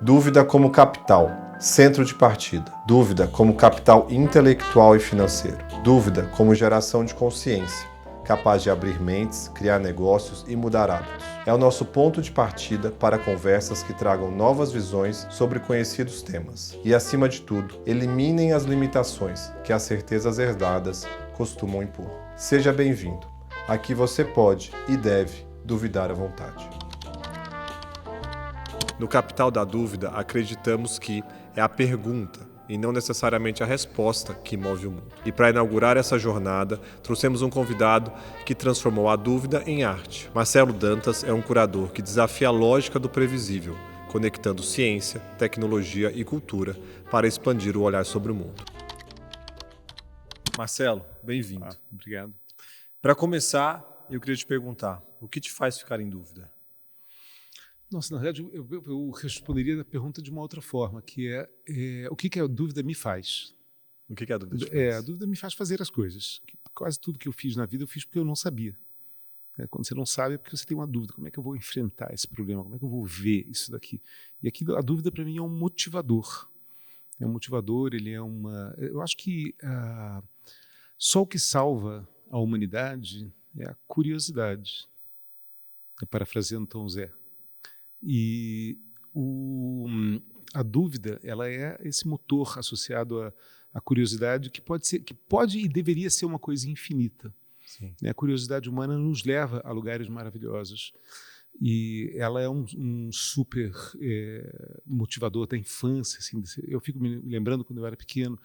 Dúvida como capital, centro de partida. Dúvida como capital intelectual e financeiro. Dúvida como geração de consciência, capaz de abrir mentes, criar negócios e mudar hábitos. É o nosso ponto de partida para conversas que tragam novas visões sobre conhecidos temas. E, acima de tudo, eliminem as limitações que as certezas herdadas costumam impor. Seja bem-vindo. Aqui você pode e deve duvidar à vontade. No Capital da Dúvida, acreditamos que é a pergunta e não necessariamente a resposta que move o mundo. E para inaugurar essa jornada, trouxemos um convidado que transformou a dúvida em arte. Marcelo Dantas é um curador que desafia a lógica do previsível, conectando ciência, tecnologia e cultura para expandir o olhar sobre o mundo. Marcelo, bem-vindo. Obrigado. Para começar, eu queria te perguntar, o que te faz ficar em dúvida? Nossa, na verdade, eu responderia a pergunta de uma outra forma, que é o que a dúvida me faz? O que a dúvida te faz? A dúvida me faz fazer as coisas. Quase tudo que eu fiz na vida, eu fiz porque eu não sabia. Quando você não sabe, é porque você tem uma dúvida. Como é que eu vou enfrentar esse problema? Como é que eu vou ver isso daqui? E aqui, a dúvida, para mim, é um motivador. É um motivador, ele é uma... Eu acho que só o que salva a humanidade é a curiosidade. Parafraseando Tom Zé. E a dúvida, ela é esse motor associado à curiosidade que pode e deveria ser uma coisa infinita. Sim. A curiosidade humana nos leva a lugares maravilhosos e ela é um super motivador da infância. Assim, eu fico me lembrando quando eu era pequeno,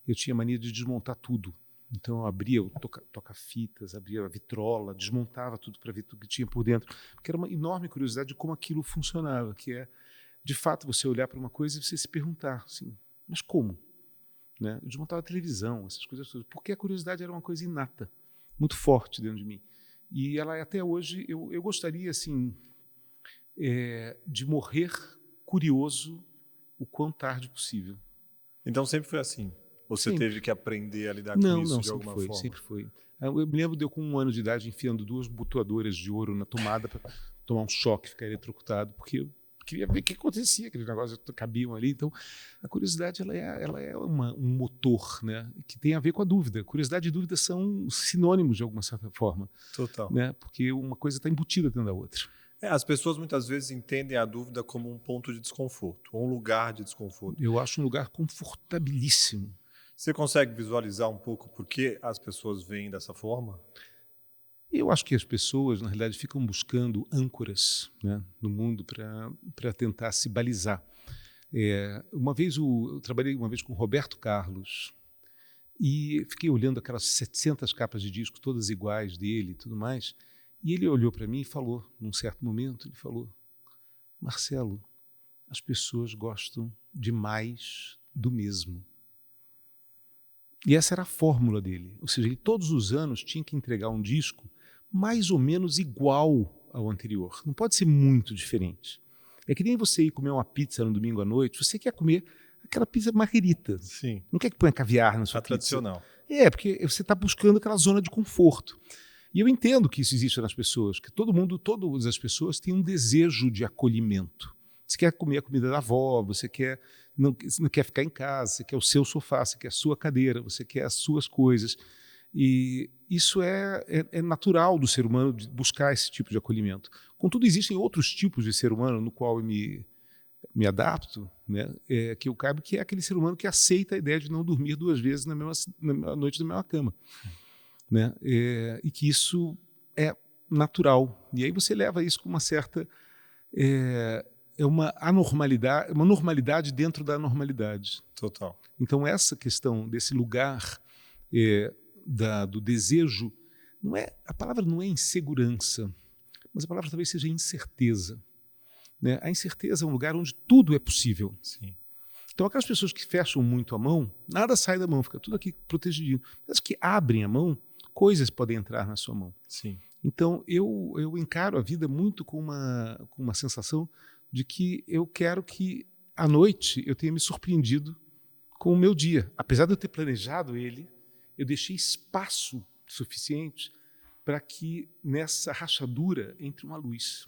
eu tinha mania de desmontar tudo. Então eu abria o toca-fitas, abria a vitrola, desmontava tudo para ver tudo que tinha por dentro, porque era uma enorme curiosidade de como aquilo funcionava, que é, de fato, você olhar para uma coisa e você se perguntar, assim, mas como? Eu desmontava a televisão, essas coisas todas, porque a curiosidade era uma coisa inata, muito forte dentro de mim. E ela, até hoje, eu gostaria, assim, de morrer curioso o quão tarde possível. Então sempre foi assim? Ou você teve que aprender a lidar com isso de alguma forma? Sempre foi. Eu me lembro de eu com 1 ano de idade enfiando 2 botoadoras de ouro na tomada para tomar um choque, ficar eletrocutado, porque eu queria ver o que acontecia, aqueles negócios cabiam ali. Então, a curiosidade ela é um motor, que tem a ver com a dúvida. Curiosidade e dúvida são sinônimos de alguma certa forma. Total. Porque uma coisa está embutida dentro da outra. As pessoas muitas vezes entendem a dúvida como um ponto de desconforto, ou um lugar de desconforto. Eu acho um lugar confortabilíssimo. Você consegue visualizar um pouco por que as pessoas veem dessa forma? Eu acho que as pessoas, na realidade, ficam buscando âncoras no mundo para tentar se balizar. Eu trabalhei uma vez com o Roberto Carlos e fiquei olhando aquelas 700 capas de disco, todas iguais dele e tudo mais, e ele olhou para mim e falou, num certo momento, ele falou: Marcelo, as pessoas gostam demais do mesmo. E essa era a fórmula dele. Ou seja, ele todos os anos tinha que entregar um disco mais ou menos igual ao anterior. Não pode ser muito diferente. É que nem você ir comer uma pizza no domingo à noite, você quer comer aquela pizza marguerita. Sim. Não quer que ponha caviar na sua pizza. Tradicional. Porque você está buscando aquela zona de conforto. E eu entendo que isso existe nas pessoas, que todas as pessoas têm um desejo de acolhimento. Você quer comer a comida da avó, você não quer ficar em casa, você quer o seu sofá, você quer a sua cadeira, você quer as suas coisas. E isso é natural do ser humano de buscar esse tipo de acolhimento. Contudo, existem outros tipos de ser humano no qual eu me adapto, que eu caibo, que é aquele ser humano que aceita a ideia de não dormir 2 vezes na mesma noite na mesma cama. E que isso é natural. E aí você leva isso com uma certa... uma anormalidade, uma normalidade dentro da normalidade. Total. Então, essa questão desse lugar do desejo, a palavra não é insegurança, mas a palavra talvez seja incerteza. A incerteza é um lugar onde tudo é possível. Sim. Então, aquelas pessoas que fecham muito a mão, nada sai da mão, fica tudo aqui protegido. Mas que abrem a mão, coisas podem entrar na sua mão. Sim. Então, eu encaro a vida muito com uma sensação de que eu quero que, à noite, eu tenha me surpreendido com o meu dia. Apesar de eu ter planejado ele, eu deixei espaço suficiente para que, nessa rachadura, entre uma luz.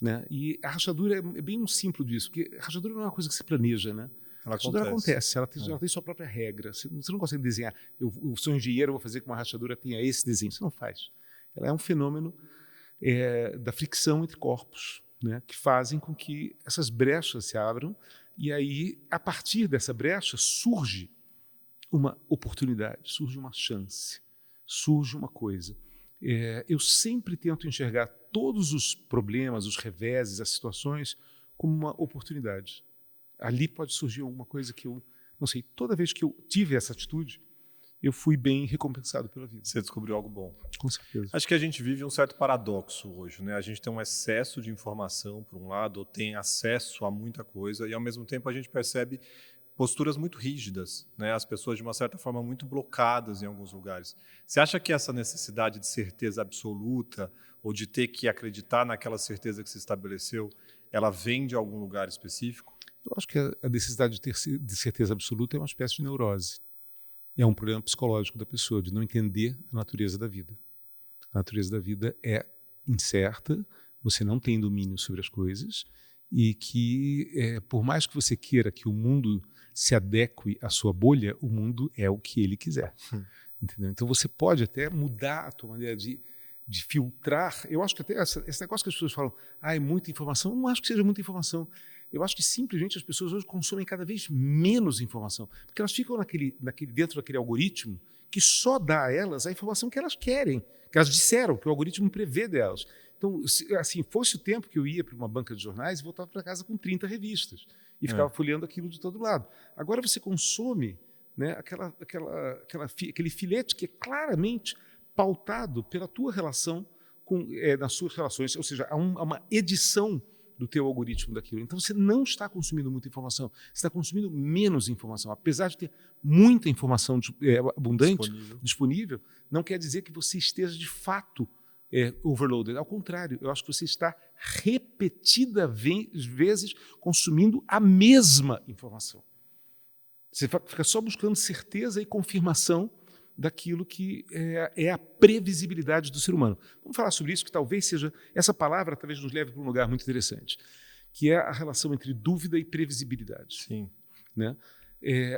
né? E a rachadura é bem um símbolo disso, porque a rachadura não é uma coisa que se planeja, né? Ela A rachadura acontece. ela tem sua própria regra. Você não consegue desenhar. Eu sou engenheiro, eu vou fazer que uma rachadura tenha esse desenho. Você não faz. Ela é um fenômeno da fricção entre corpos, né, que fazem com que essas brechas se abram e aí, a partir dessa brecha, surge uma oportunidade, surge uma chance, surge uma coisa. Eu sempre tento enxergar todos os problemas, os reveses, as situações como uma oportunidade. Ali pode surgir alguma coisa que eu não sei. Toda vez que eu tive essa atitude, eu fui bem recompensado pela vida. Você descobriu algo bom. Com certeza. Acho que a gente vive um certo paradoxo hoje, né? A gente tem um excesso de informação, por um lado, ou tem acesso a muita coisa, e ao mesmo tempo a gente percebe posturas muito rígidas, né? As pessoas, de uma certa forma, muito blocadas em alguns lugares. Você acha que essa necessidade de certeza absoluta, ou de ter que acreditar naquela certeza que se estabeleceu, ela vem de algum lugar específico? Eu acho que a necessidade de ter de certeza absoluta é uma espécie de neurose. É um problema psicológico da pessoa, de não entender a natureza da vida. A natureza da vida é incerta, você não tem domínio sobre as coisas e que, por mais que você queira que o mundo se adeque à sua bolha, o mundo é o que ele quiser. Entendeu? Então você pode até mudar a tua maneira de filtrar. Eu acho que até esse negócio que as pessoas falam, é muita informação, eu não acho que seja muita informação. Eu acho que simplesmente as pessoas hoje consomem cada vez menos informação, porque elas ficam dentro daquele algoritmo que só dá a elas a informação que elas querem, que elas disseram, que o algoritmo prevê delas. Então, se assim, fosse o tempo que eu ia para uma banca de jornais e voltava para casa com 30 revistas e ficava folheando aquilo de todo lado. Agora você consome, né, aquele filete que é claramente pautado pela tua relação nas suas relações, ou seja, há uma edição do teu algoritmo daquilo. Então, você não está consumindo muita informação, você está consumindo menos informação. Apesar de ter muita informação abundante, disponível, não quer dizer que você esteja, de fato, overloaded. Ao contrário, eu acho que você está repetidas vezes consumindo a mesma informação. Você fica só buscando certeza e confirmação daquilo que é a previsibilidade do ser humano. Vamos falar sobre isso, que talvez seja... Essa palavra talvez nos leve para um lugar muito interessante, que é a relação entre dúvida e previsibilidade. Sim. Né?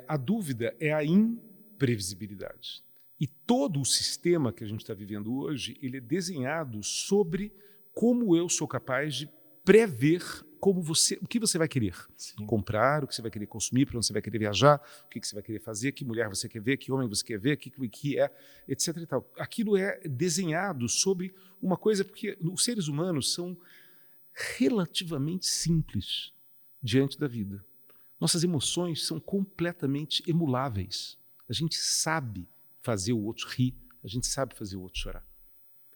A dúvida é a imprevisibilidade. E todo o sistema que a gente está vivendo hoje, ele é desenhado sobre como eu sou capaz de prever o que você vai querer. Sim. Comprar, o que você vai querer consumir, para onde você vai querer viajar, o que você vai querer fazer, que mulher você quer ver, que homem você quer ver, que é, etc. E tal. Aquilo é desenhado sobre uma coisa, porque os seres humanos são relativamente simples diante da vida. Nossas emoções são completamente emuláveis. A gente sabe fazer o outro rir, a gente sabe fazer o outro chorar.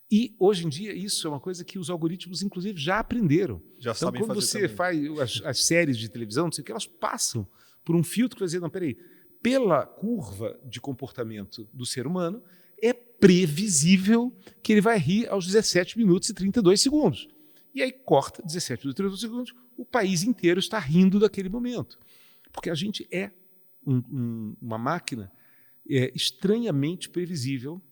E, hoje em dia, isso é uma coisa que os algoritmos, inclusive, já aprenderam. Já então, sabem quando fazer você faz as séries de televisão, não sei o que, elas passam por um filtro que vai dizer, não, peraí, pela curva de comportamento do ser humano, é previsível que ele vai rir aos 17 minutos e 32 segundos. E aí corta 17 minutos e 32 segundos, o país inteiro está rindo daquele momento. Porque a gente é uma máquina estranhamente previsível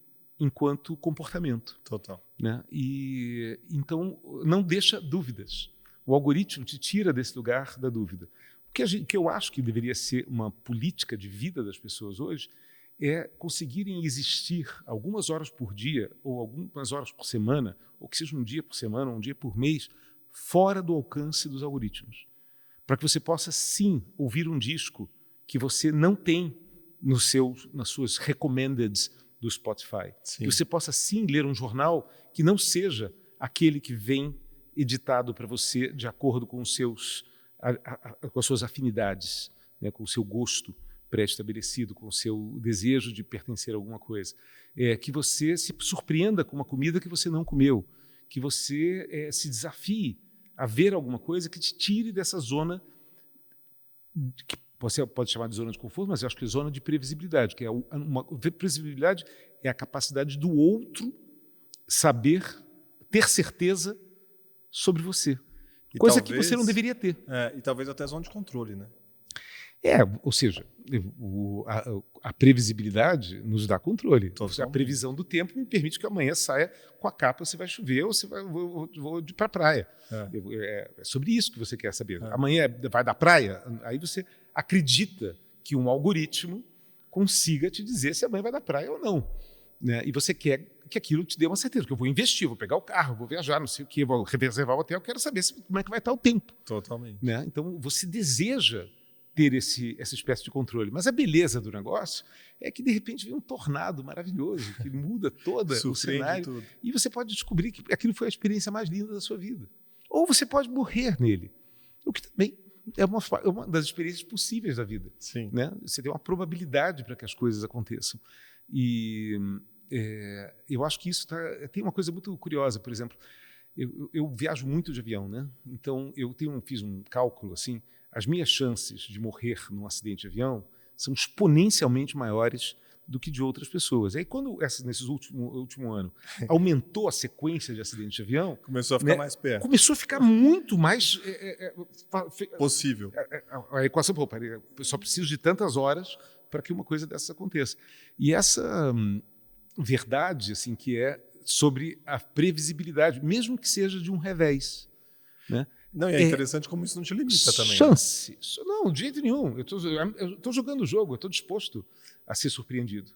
enquanto comportamento. Total. Né? E então não deixa dúvidas. O algoritmo te tira desse lugar da dúvida. O que eu acho que deveria ser uma política de vida das pessoas hoje é conseguirem existir algumas horas por dia, ou algumas horas por semana, ou que seja um dia por semana, um dia por mês, fora do alcance dos algoritmos. Para que você possa, sim, ouvir um disco que você não tem nas suas recommendeds do Spotify. Sim. Que você possa, sim, ler um jornal que não seja aquele que vem editado para você de acordo com com as suas afinidades, né, com o seu gosto pré-estabelecido, com o seu desejo de pertencer a alguma coisa. Que você se surpreenda com uma comida que você não comeu, que você se desafie a ver alguma coisa que te tire dessa zona que você pode chamar de zona de conforto, mas eu acho que é zona de previsibilidade, que previsibilidade é a capacidade do outro saber, ter certeza sobre você. Coisa que você não deveria ter. E talvez até zona de controle, né? Ou seja, a previsibilidade nos dá controle. Totalmente. A previsão do tempo me permite que amanhã saia com a capa se vai chover ou se vou para a praia. É sobre isso que você quer saber. Amanhã vai da praia? Aí você acredita que um algoritmo consiga te dizer se amanhã vai da praia ou não. Né? E você quer que aquilo te dê uma certeza, que eu vou investir, vou pegar o carro, vou viajar, não sei o quê, vou reservar o hotel, eu quero saber como é que vai estar o tempo. Totalmente. Né? Então, você deseja ter essa espécie de controle. Mas a beleza do negócio é que, de repente, vem um tornado maravilhoso que muda todo o cenário. Tudo. E você pode descobrir que aquilo foi a experiência mais linda da sua vida. Ou você pode morrer nele, o que também é uma das experiências possíveis da vida. Sim. Né? Você tem uma probabilidade para que as coisas aconteçam. E eu acho que isso tem uma coisa muito curiosa. Por exemplo, eu viajo muito de avião, né? Então eu fiz um cálculo assim: as minhas chances de morrer num acidente de avião são exponencialmente maiores do que de outras pessoas. Aí quando nesse último ano aumentou a sequência de acidentes de avião, começou a ficar mais perto. Começou a ficar muito mais possível. A equação, eu só preciso de tantas horas para que uma coisa dessas aconteça. E essa verdade, assim, que é sobre a previsibilidade, mesmo que seja de um revés, né? Não, e é interessante como isso não te limita também. Chance. Né? Não, de jeito nenhum. Eu estou jogando o jogo, eu estou disposto a ser surpreendido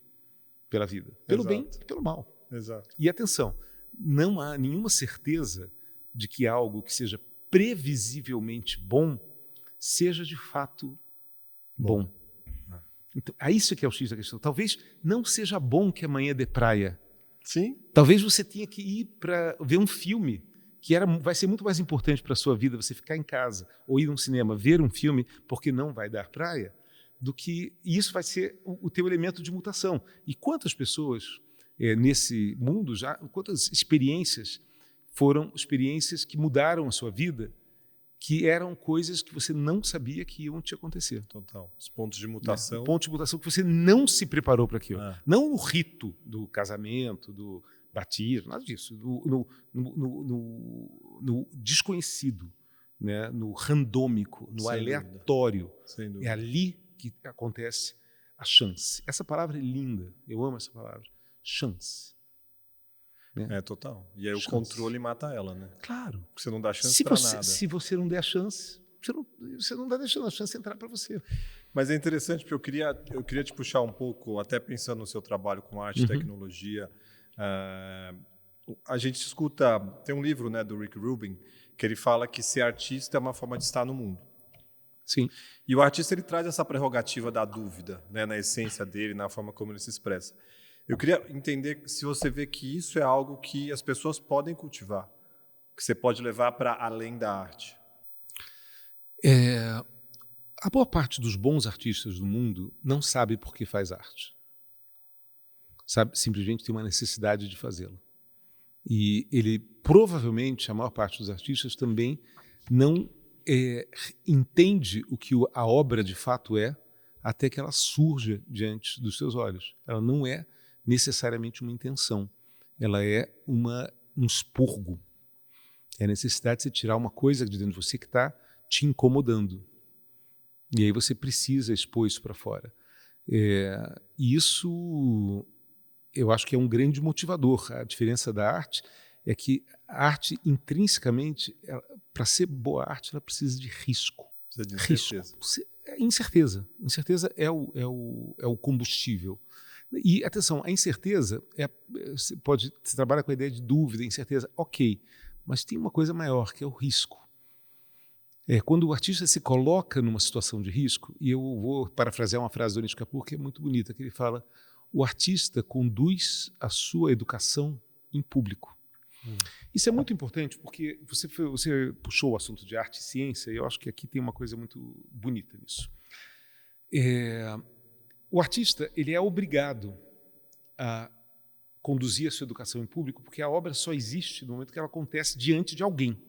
pela vida. Pelo bem e pelo mal. Exato. E atenção, não há nenhuma certeza de que algo que seja previsivelmente bom seja de fato bom. Então, é isso que é o X da questão. Talvez não seja bom que amanhã dê praia. Sim. Talvez você tenha que ir para ver um filme que vai ser muito mais importante para a sua vida você ficar em casa ou ir num cinema, ver um filme porque não vai dar praia, do que isso vai ser o teu elemento de mutação. E quantas pessoas nesse mundo quantas experiências foram experiências que mudaram a sua vida, que eram coisas que você não sabia que iam te acontecer. Total. Os pontos de mutação. Pontos de mutação que você não se preparou para aquilo. Não o rito do casamento, do batismo, nada disso. No desconhecido, né? No randômico, no aleatório. Sem dúvida. É ali que acontece a chance. Essa palavra é linda. Eu amo essa palavra. Chance. Né? Total. E aí o controle mata ela, né? Claro. Porque você não dá chance para nada. Se você não der a chance, você não está deixando a chance entrar para você. Mas é interessante, porque eu queria te puxar um pouco, até pensando no seu trabalho com arte e tecnologia. A gente escuta, tem um livro, né, do Rick Rubin, que ele fala que ser artista é uma forma de estar no mundo. Sim. E o artista ele traz essa prerrogativa da dúvida, né, na essência dele, na forma como ele se expressa. Eu queria entender se você vê que isso é algo que as pessoas podem cultivar, que você pode levar para além da arte. A boa parte dos bons artistas do mundo não sabe por que faz arte. Sabe, simplesmente tem uma necessidade de fazê-lo. E ele, provavelmente, a maior parte dos artistas também não entende o que a obra de fato é até que ela surja diante dos seus olhos. Ela não é necessariamente uma intenção. Ela é um expurgo. É a necessidade de você tirar uma coisa de dentro de você que está te incomodando. E aí você precisa expor isso para fora. E isso, eu acho que é um grande motivador. A diferença da arte é que a arte, intrinsecamente, para ser boa arte, ela precisa de risco. Precisa de incerteza. Incerteza. Incerteza é o combustível. E, atenção, a incerteza, você trabalha com a ideia de dúvida, incerteza, ok, mas tem uma coisa maior, que é o risco. Quando o artista se coloca numa situação de risco, e eu vou parafrasear uma frase do Anish Kapoor, que é muito bonita, que ele fala: o artista conduz a sua educação em público. Isso é muito importante, porque você puxou o assunto de arte e ciência, e eu acho que aqui tem uma coisa muito bonita nisso. O artista ele é obrigado a conduzir a sua educação em público, porque a obra só existe no momento que ela acontece diante de alguém.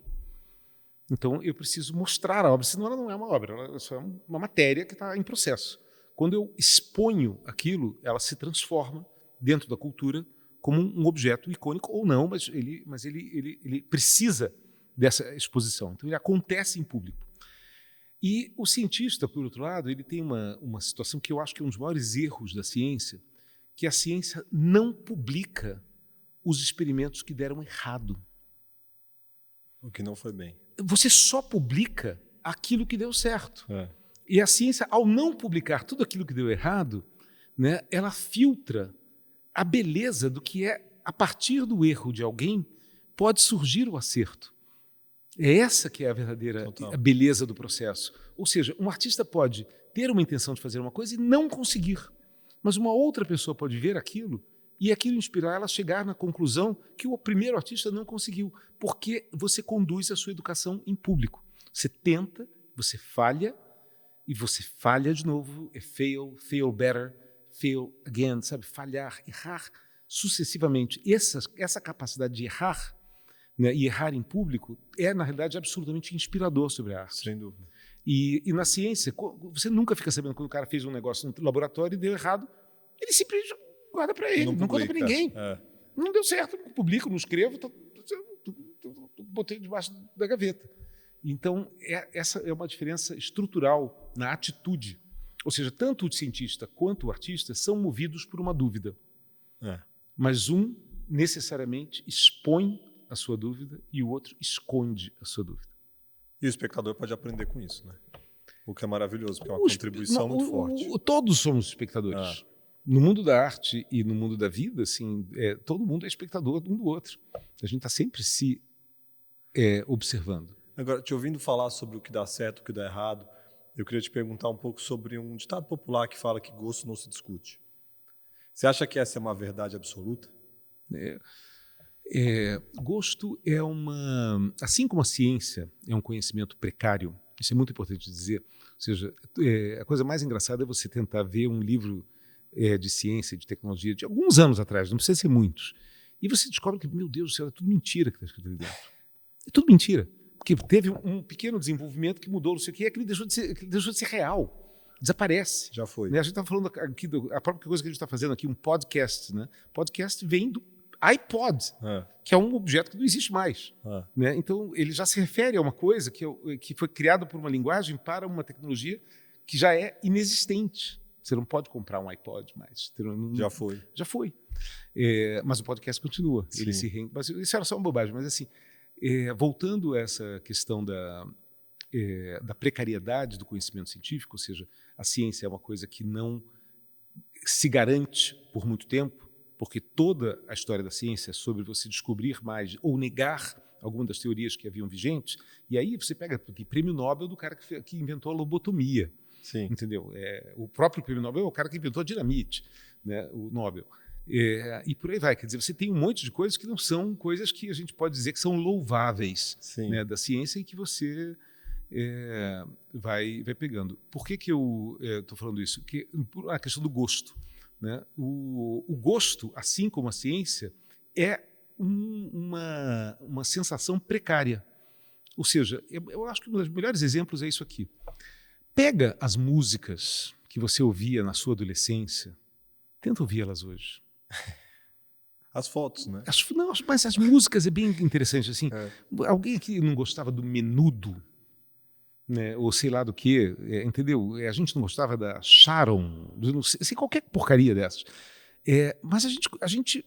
Então, eu preciso mostrar a obra, senão ela não é uma obra, ela só é uma matéria que está em processo. Quando eu exponho aquilo, ela se transforma dentro da cultura como um objeto icônico, ou não, mas ele precisa dessa exposição. Então, ele acontece em público. E o cientista, por outro lado, ele tem uma situação que eu acho que é um dos maiores erros da ciência, que a ciência não publica os experimentos que deram errado. O que não foi bem. Você só publica aquilo que deu certo. É. E a ciência, ao não publicar tudo aquilo que deu errado, né, ela filtra a beleza do que é, a partir do erro de alguém, pode surgir o acerto. É essa que é a verdadeira Total. a beleza do processo. Ou seja, um artista pode ter uma intenção de fazer uma coisa e não conseguir, mas uma outra pessoa pode ver aquilo e aquilo inspirar ela a chegar na conclusão que o primeiro artista não conseguiu, porque você conduz a sua educação em público. Você tenta, você falha, e você falha de novo, fail, fail better, fail again, sabe? Falhar, errar sucessivamente. Essa capacidade de errar, né, e errar em público é, na realidade, absolutamente inspirador sobre a arte. Sem dúvida. E na ciência, você nunca fica sabendo quando o cara fez um negócio no laboratório e deu errado, ele simplesmente guarda para ele, não conta para ninguém. É. Não deu certo, não publico, não escrevo, botei debaixo da gaveta. Então, essa é uma diferença estrutural na atitude. Ou seja, tanto o cientista quanto o artista são movidos por uma dúvida. É. Mas um necessariamente expõe a sua dúvida e o outro esconde a sua dúvida. E o espectador pode aprender com isso, né? O que é maravilhoso, porque é uma contribuição muito forte. Todos somos espectadores. No mundo da arte e no mundo da vida, assim, todo mundo é espectador um do outro. A gente está sempre se observando. Agora, te ouvindo falar sobre o que dá certo, o que dá errado, eu queria te perguntar um pouco sobre um ditado popular que fala que gosto não se discute. Você acha que essa é uma verdade absoluta? Gosto é assim como a ciência é um conhecimento precário, isso é muito importante dizer, ou seja, a coisa mais engraçada é você tentar ver um livro de ciência, de tecnologia, de alguns anos atrás, não precisa ser muitos, e você descobre que, meu Deus do céu, é tudo mentira que está escrito ali dentro. É tudo mentira, porque teve um pequeno desenvolvimento que mudou, não sei o que, e aquilo deixou de ser real. Desaparece. Já foi. Né? A gente está falando aqui, a própria coisa que a gente está fazendo aqui, um podcast. Né? Podcast vem do iPod, que é um objeto que não existe mais. Né? Então, ele já se refere a uma coisa que foi criada por uma linguagem para uma tecnologia que já é inexistente. Você não pode comprar um iPod mais. Já foi. Já foi. Mas o podcast continua. Ele mas isso era só uma bobagem. Mas, assim, voltando a essa questão da precariedade do conhecimento científico, ou seja, a ciência é uma coisa que não se garante por muito tempo, porque toda a história da ciência é sobre você descobrir mais ou negar alguma das teorias que haviam vigentes, e aí você pega o prêmio Nobel do cara que inventou a lobotomia. Sim. Entendeu? O próprio prêmio Nobel é o cara que inventou a dinamite, né? O Nobel. E por aí vai. Quer dizer, você tem um monte de coisas que não são coisas que a gente pode dizer que são louváveis, né, da ciência e que você vai pegando. Por que eu estou falando isso? Porque a questão do gosto. Né? O gosto, assim como a ciência, é uma sensação precária. Ou seja, eu acho que um dos melhores exemplos é isso aqui. Pega as músicas que você ouvia na sua adolescência, tenta ouvir elas hoje. As fotos, né? Não, mas as músicas é bem interessante. Assim, alguém aqui não gostava do Menudo? Né, ou sei lá do que, entendeu? A gente não gostava da Sharon, não sei, qualquer porcaria dessas. Mas a gente,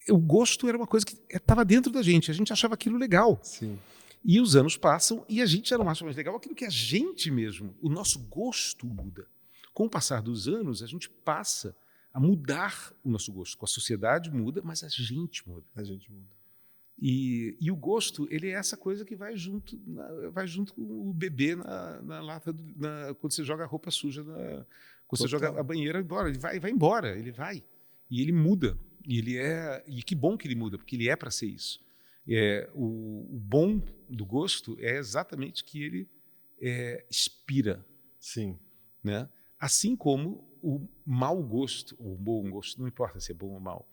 o gosto era uma coisa que estava dentro da gente, a gente achava aquilo legal. Sim. E os anos passam e a gente já não acha mais legal aquilo que a gente mesmo, o nosso gosto muda. Com o passar dos anos, a gente passa a mudar o nosso gosto. Com a sociedade muda, mas a gente muda. A gente muda. E o gosto, ele é essa coisa que vai junto com o bebê na lata, quando você joga a roupa suja, quando você joga a banheira embora. Ele vai embora, ele vai. E ele muda. E que bom que ele muda, porque ele é para ser isso. O bom do gosto é exatamente que ele inspira. Sim. Né? Assim como o mau gosto, ou o bom gosto, não importa se é bom ou mau,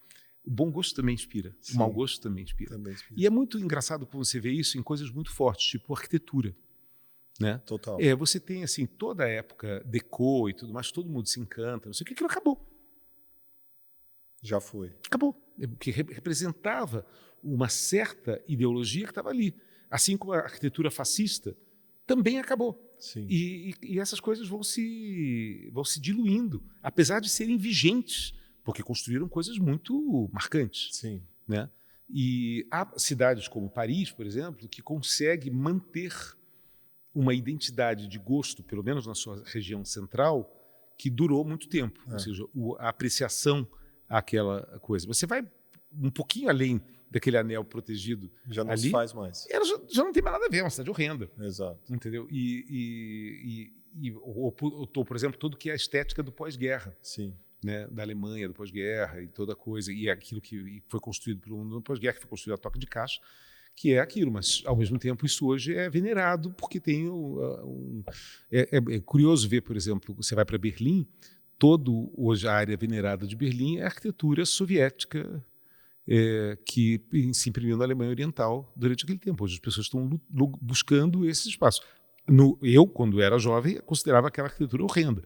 o bom gosto também inspira, Sim. o mau gosto também inspira. Também inspira. E é muito engraçado quando você vê isso em coisas muito fortes, tipo arquitetura. Né? Total. Você tem assim, toda a época Deco e tudo mais, todo mundo se encanta, não sei o que, aquilo acabou. Já foi. Acabou. Porque representava uma certa ideologia que estava ali. Assim como a arquitetura fascista, também acabou. Sim. E essas coisas vão se diluindo, apesar de serem vigentes, porque construíram coisas muito marcantes. Sim. Né? E há cidades como Paris, por exemplo, que consegue manter uma identidade de gosto, pelo menos na sua região central, que durou muito tempo. Ou seja, a apreciação àquela coisa. Você vai um pouquinho além daquele anel protegido. Já não ali, se faz mais. Ela já não tem mais nada a ver, é uma cidade horrenda. Exato. Entendeu? Por exemplo, tudo que é a estética do pós-guerra. Sim. Né, da Alemanha, do pós-guerra e toda coisa, e aquilo que foi construído pelo mundo no pós-guerra, que foi construído a toque de caixa, que é aquilo, mas ao mesmo tempo isso hoje é venerado, porque tem é curioso ver, por exemplo, você vai para Berlim, hoje a área venerada de Berlim é a arquitetura soviética que se imprimiu na Alemanha Oriental durante aquele tempo. Hoje as pessoas estão buscando esse espaço. Eu, quando era jovem, considerava aquela arquitetura horrenda.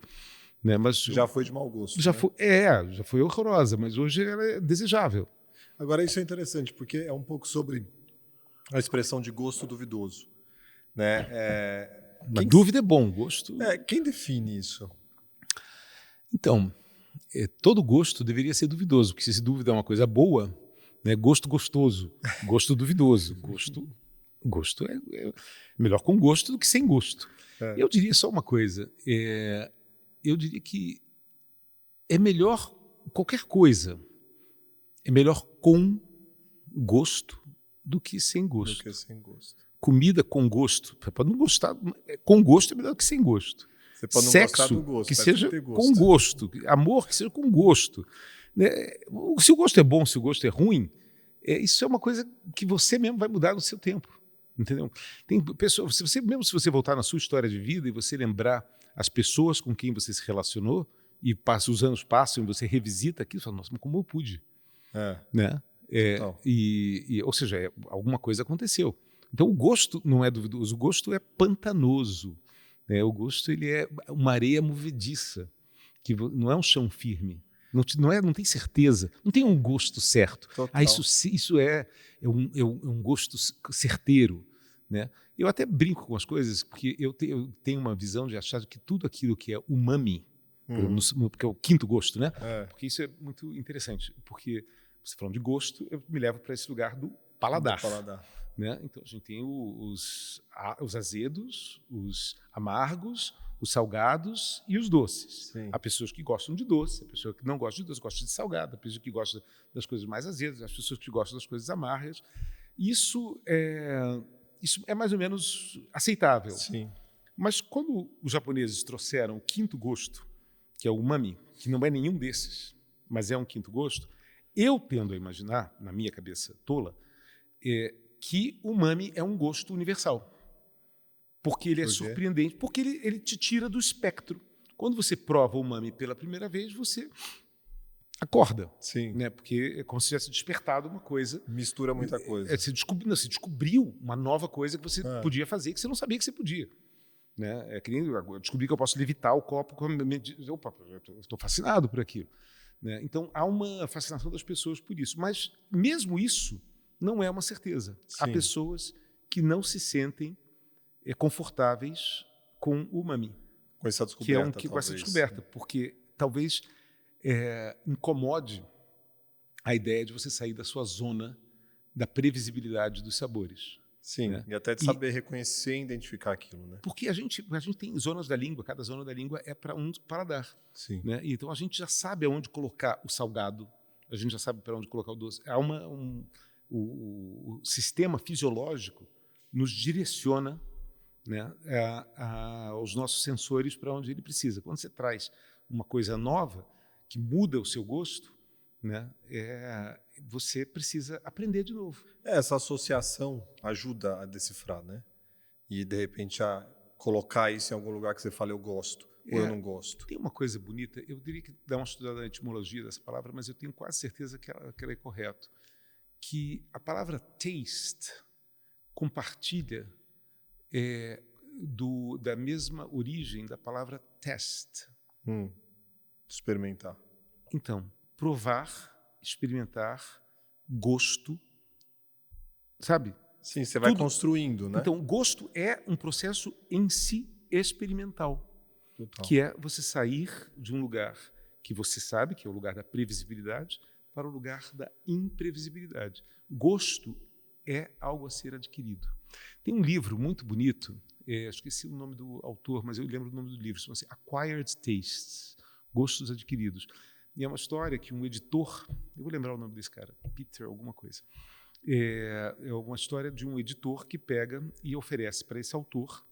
Né, mas já foi de mau gosto. Já né? foi horrorosa, mas hoje ela é desejável. Agora, isso é interessante, porque é um pouco sobre a expressão de gosto duvidoso. Né? Dúvida é bom, gosto... Quem define isso? Então, todo gosto deveria ser duvidoso, porque se dúvida é uma coisa boa, né, gosto gostoso, gosto duvidoso, gosto é melhor com gosto do que sem gosto. Eu diria só uma coisa, eu diria que é melhor qualquer coisa, é melhor com gosto do que sem gosto. Comida com gosto, você pode não gostar, com gosto é melhor do que sem gosto. Você pode não Sexo gostar do gosto, que seja gosto. Com gosto, amor que seja com gosto. Se o gosto é bom, se o gosto é ruim, isso é uma coisa que você mesmo vai mudar no seu tempo. Entendeu? Tem pessoas, se você voltar na sua história de vida e você lembrar as pessoas com quem você se relacionou e os anos passam e você revisita aquilo, você fala, nossa, mas como eu pude? Né? Ou seja, alguma coisa aconteceu. Então o gosto não é duvidoso, o gosto é pantanoso. Né? O gosto ele é uma areia movediça, que não é um chão firme. Não tem certeza, não tem um gosto certo. Isso é um gosto certeiro. Né? Eu até brinco com as coisas, porque eu tenho uma visão de achar que tudo aquilo que é umami, porque é o quinto gosto, né? Porque isso é muito interessante, porque você falando de gosto, eu me levo para esse lugar do paladar. Né? Então a gente tem os azedos, os amargos, os salgados e os doces. Sim. Há pessoas que gostam de doce, a pessoa que não gosta de doce gosta de salgado, a pessoa que gosta das coisas mais azedas, as pessoas que gostam das coisas amargas. Isso é mais ou menos aceitável. Sim. Mas quando os japoneses trouxeram o quinto gosto, que é o umami, que não é nenhum desses, mas é um quinto gosto, eu tendo a imaginar, na minha cabeça tola, que o umami é um gosto universal. Porque ele é surpreendente, porque ele te tira do espectro. Quando você prova o umami pela primeira vez, você acorda. Sim. Né? Porque é como se tivesse despertado uma coisa. Mistura muita coisa. Você descobriu uma nova coisa que você podia fazer, que você não sabia que você podia. Né? É que nem eu descobri que eu posso levitar o copo. Opa, eu estou fascinado por aquilo. Né? Então, há uma fascinação das pessoas por isso. Mas, mesmo isso, não é uma certeza. Sim. Há pessoas que não se sentem confortáveis com o umami. Com essa descoberta, com essa descoberta, porque talvez incomode a ideia de você sair da sua zona da previsibilidade dos sabores. Sim, né? E até de saber reconhecer e identificar aquilo. Né? Porque a gente tem zonas da língua, cada zona da língua é para um paladar. Sim. Né? Então a gente já sabe aonde colocar o salgado, a gente já sabe para onde colocar o doce. Há o sistema fisiológico nos direciona, né, aos nossos sensores para onde ele precisa. Quando você traz uma coisa nova que muda o seu gosto, né, você precisa aprender de novo. Essa associação ajuda a decifrar, né? E de repente a colocar isso em algum lugar que você fala eu gosto ou eu não gosto. Tem uma coisa bonita, eu diria que dar uma estudada na etimologia dessa palavra, mas eu tenho quase certeza que ela é correta, que a palavra taste compartilha da mesma origem da palavra test. Experimentar. Então, provar, experimentar, gosto, sabe? Sim, você vai construindo, né? Então, gosto é um processo em si experimental, Total. que é você sair de um lugar que você sabe, que é o lugar da previsibilidade, para o lugar da imprevisibilidade. Gosto é algo a ser adquirido. Tem um livro muito bonito, esqueci o nome do autor, mas eu lembro o nome do livro, chama-se Acquired Tastes, Gostos Adquiridos. E é uma história que um editor, eu vou lembrar o nome desse cara, Peter alguma coisa, é uma história de um editor que pega e oferece para esse autor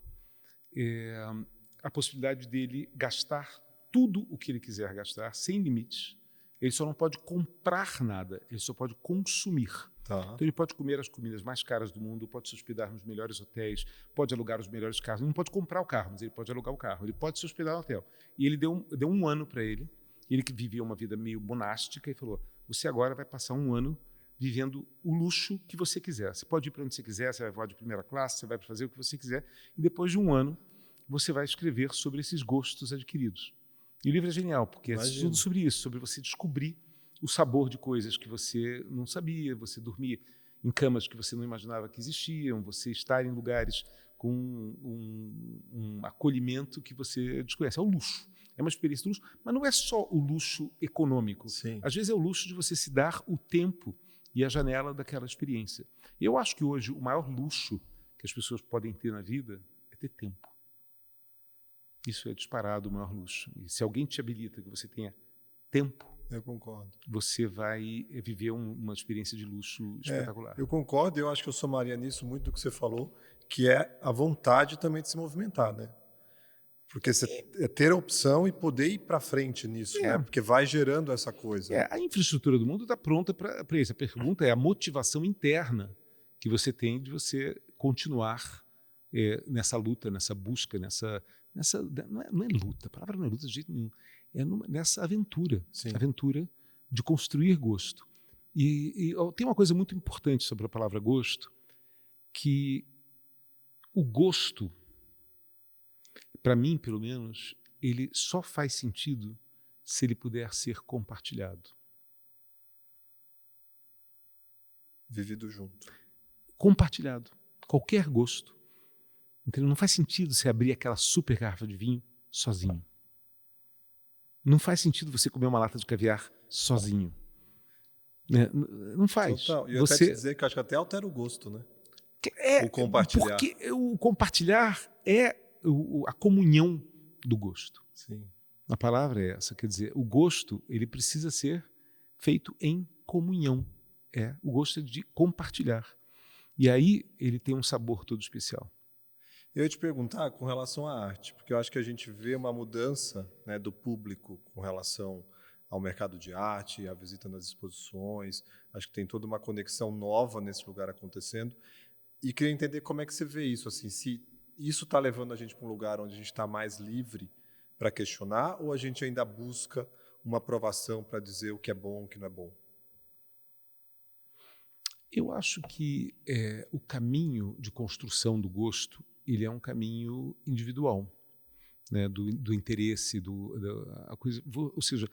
a possibilidade dele gastar tudo o que ele quiser gastar, sem limites. Ele só não pode comprar nada, ele só pode consumir. Tá. Então ele pode comer as comidas mais caras do mundo, pode se hospedar nos melhores hotéis, pode alugar os melhores carros. Ele não pode comprar o carro, mas ele pode alugar o carro. Ele pode se hospedar no hotel. E ele deu um ano para ele. Ele que vivia uma vida meio monástica e falou: você agora vai passar um ano vivendo o luxo que você quiser. Você pode ir para onde você quiser, você vai voar de primeira classe, você vai fazer o que você quiser. E depois de um ano, você vai escrever sobre esses gostos adquiridos. E o livro é genial, porque é tudo sobre isso, sobre você descobrir o sabor de coisas que você não sabia, você dormir em camas que você não imaginava que existiam, você estar em lugares com um acolhimento que você desconhece. É o luxo. É uma experiência de luxo, mas não é só o luxo econômico. Sim. Às vezes é o luxo de você se dar o tempo e a janela daquela experiência. Eu acho que hoje o maior luxo que as pessoas podem ter na vida é ter tempo. Isso é disparado o maior luxo. E se alguém te habilita que você tenha tempo, eu concordo, você vai viver uma experiência de luxo espetacular. Eu concordo, eu acho que eu somaria nisso muito do que você falou, que é a vontade também de se movimentar, né? Porque você ter a opção e poder ir para frente nisso, né? Porque vai gerando essa coisa. A infraestrutura do mundo está pronta para isso. A pergunta é a motivação interna que você tem de você continuar nessa luta, nessa busca, não é luta, a palavra não é luta de jeito nenhum, é nessa aventura, aventura de construir gosto. E tem uma coisa muito importante sobre a palavra gosto, que o gosto, para mim, pelo menos, ele só faz sentido se ele puder ser compartilhado. Vivido junto. Compartilhado. Qualquer gosto. Entendeu? Não faz sentido você abrir aquela super garrafa de vinho sozinho. Não faz sentido você comer uma lata de caviar sozinho. Não faz. Total. E eu até te dizer que acho que até altera o gosto, né? O compartilhar. Porque o compartilhar é a comunhão do gosto. Sim. A palavra é essa, quer dizer, o gosto ele precisa ser feito em comunhão. O gosto é de compartilhar. E aí ele tem um sabor todo especial. Eu ia te perguntar com relação à arte, porque eu acho que a gente vê uma mudança, né, do público com relação ao mercado de arte, à visita nas exposições. Acho que tem toda uma conexão nova nesse lugar acontecendo. E queria entender como é que você vê isso, assim, se isso está levando a gente para um lugar onde a gente está mais livre para questionar, ou a gente ainda busca uma aprovação para dizer o que é bom, o que não é bom? Eu acho que o caminho de construção do gosto ele é um caminho individual, né, do interesse, a coisa. Ou seja,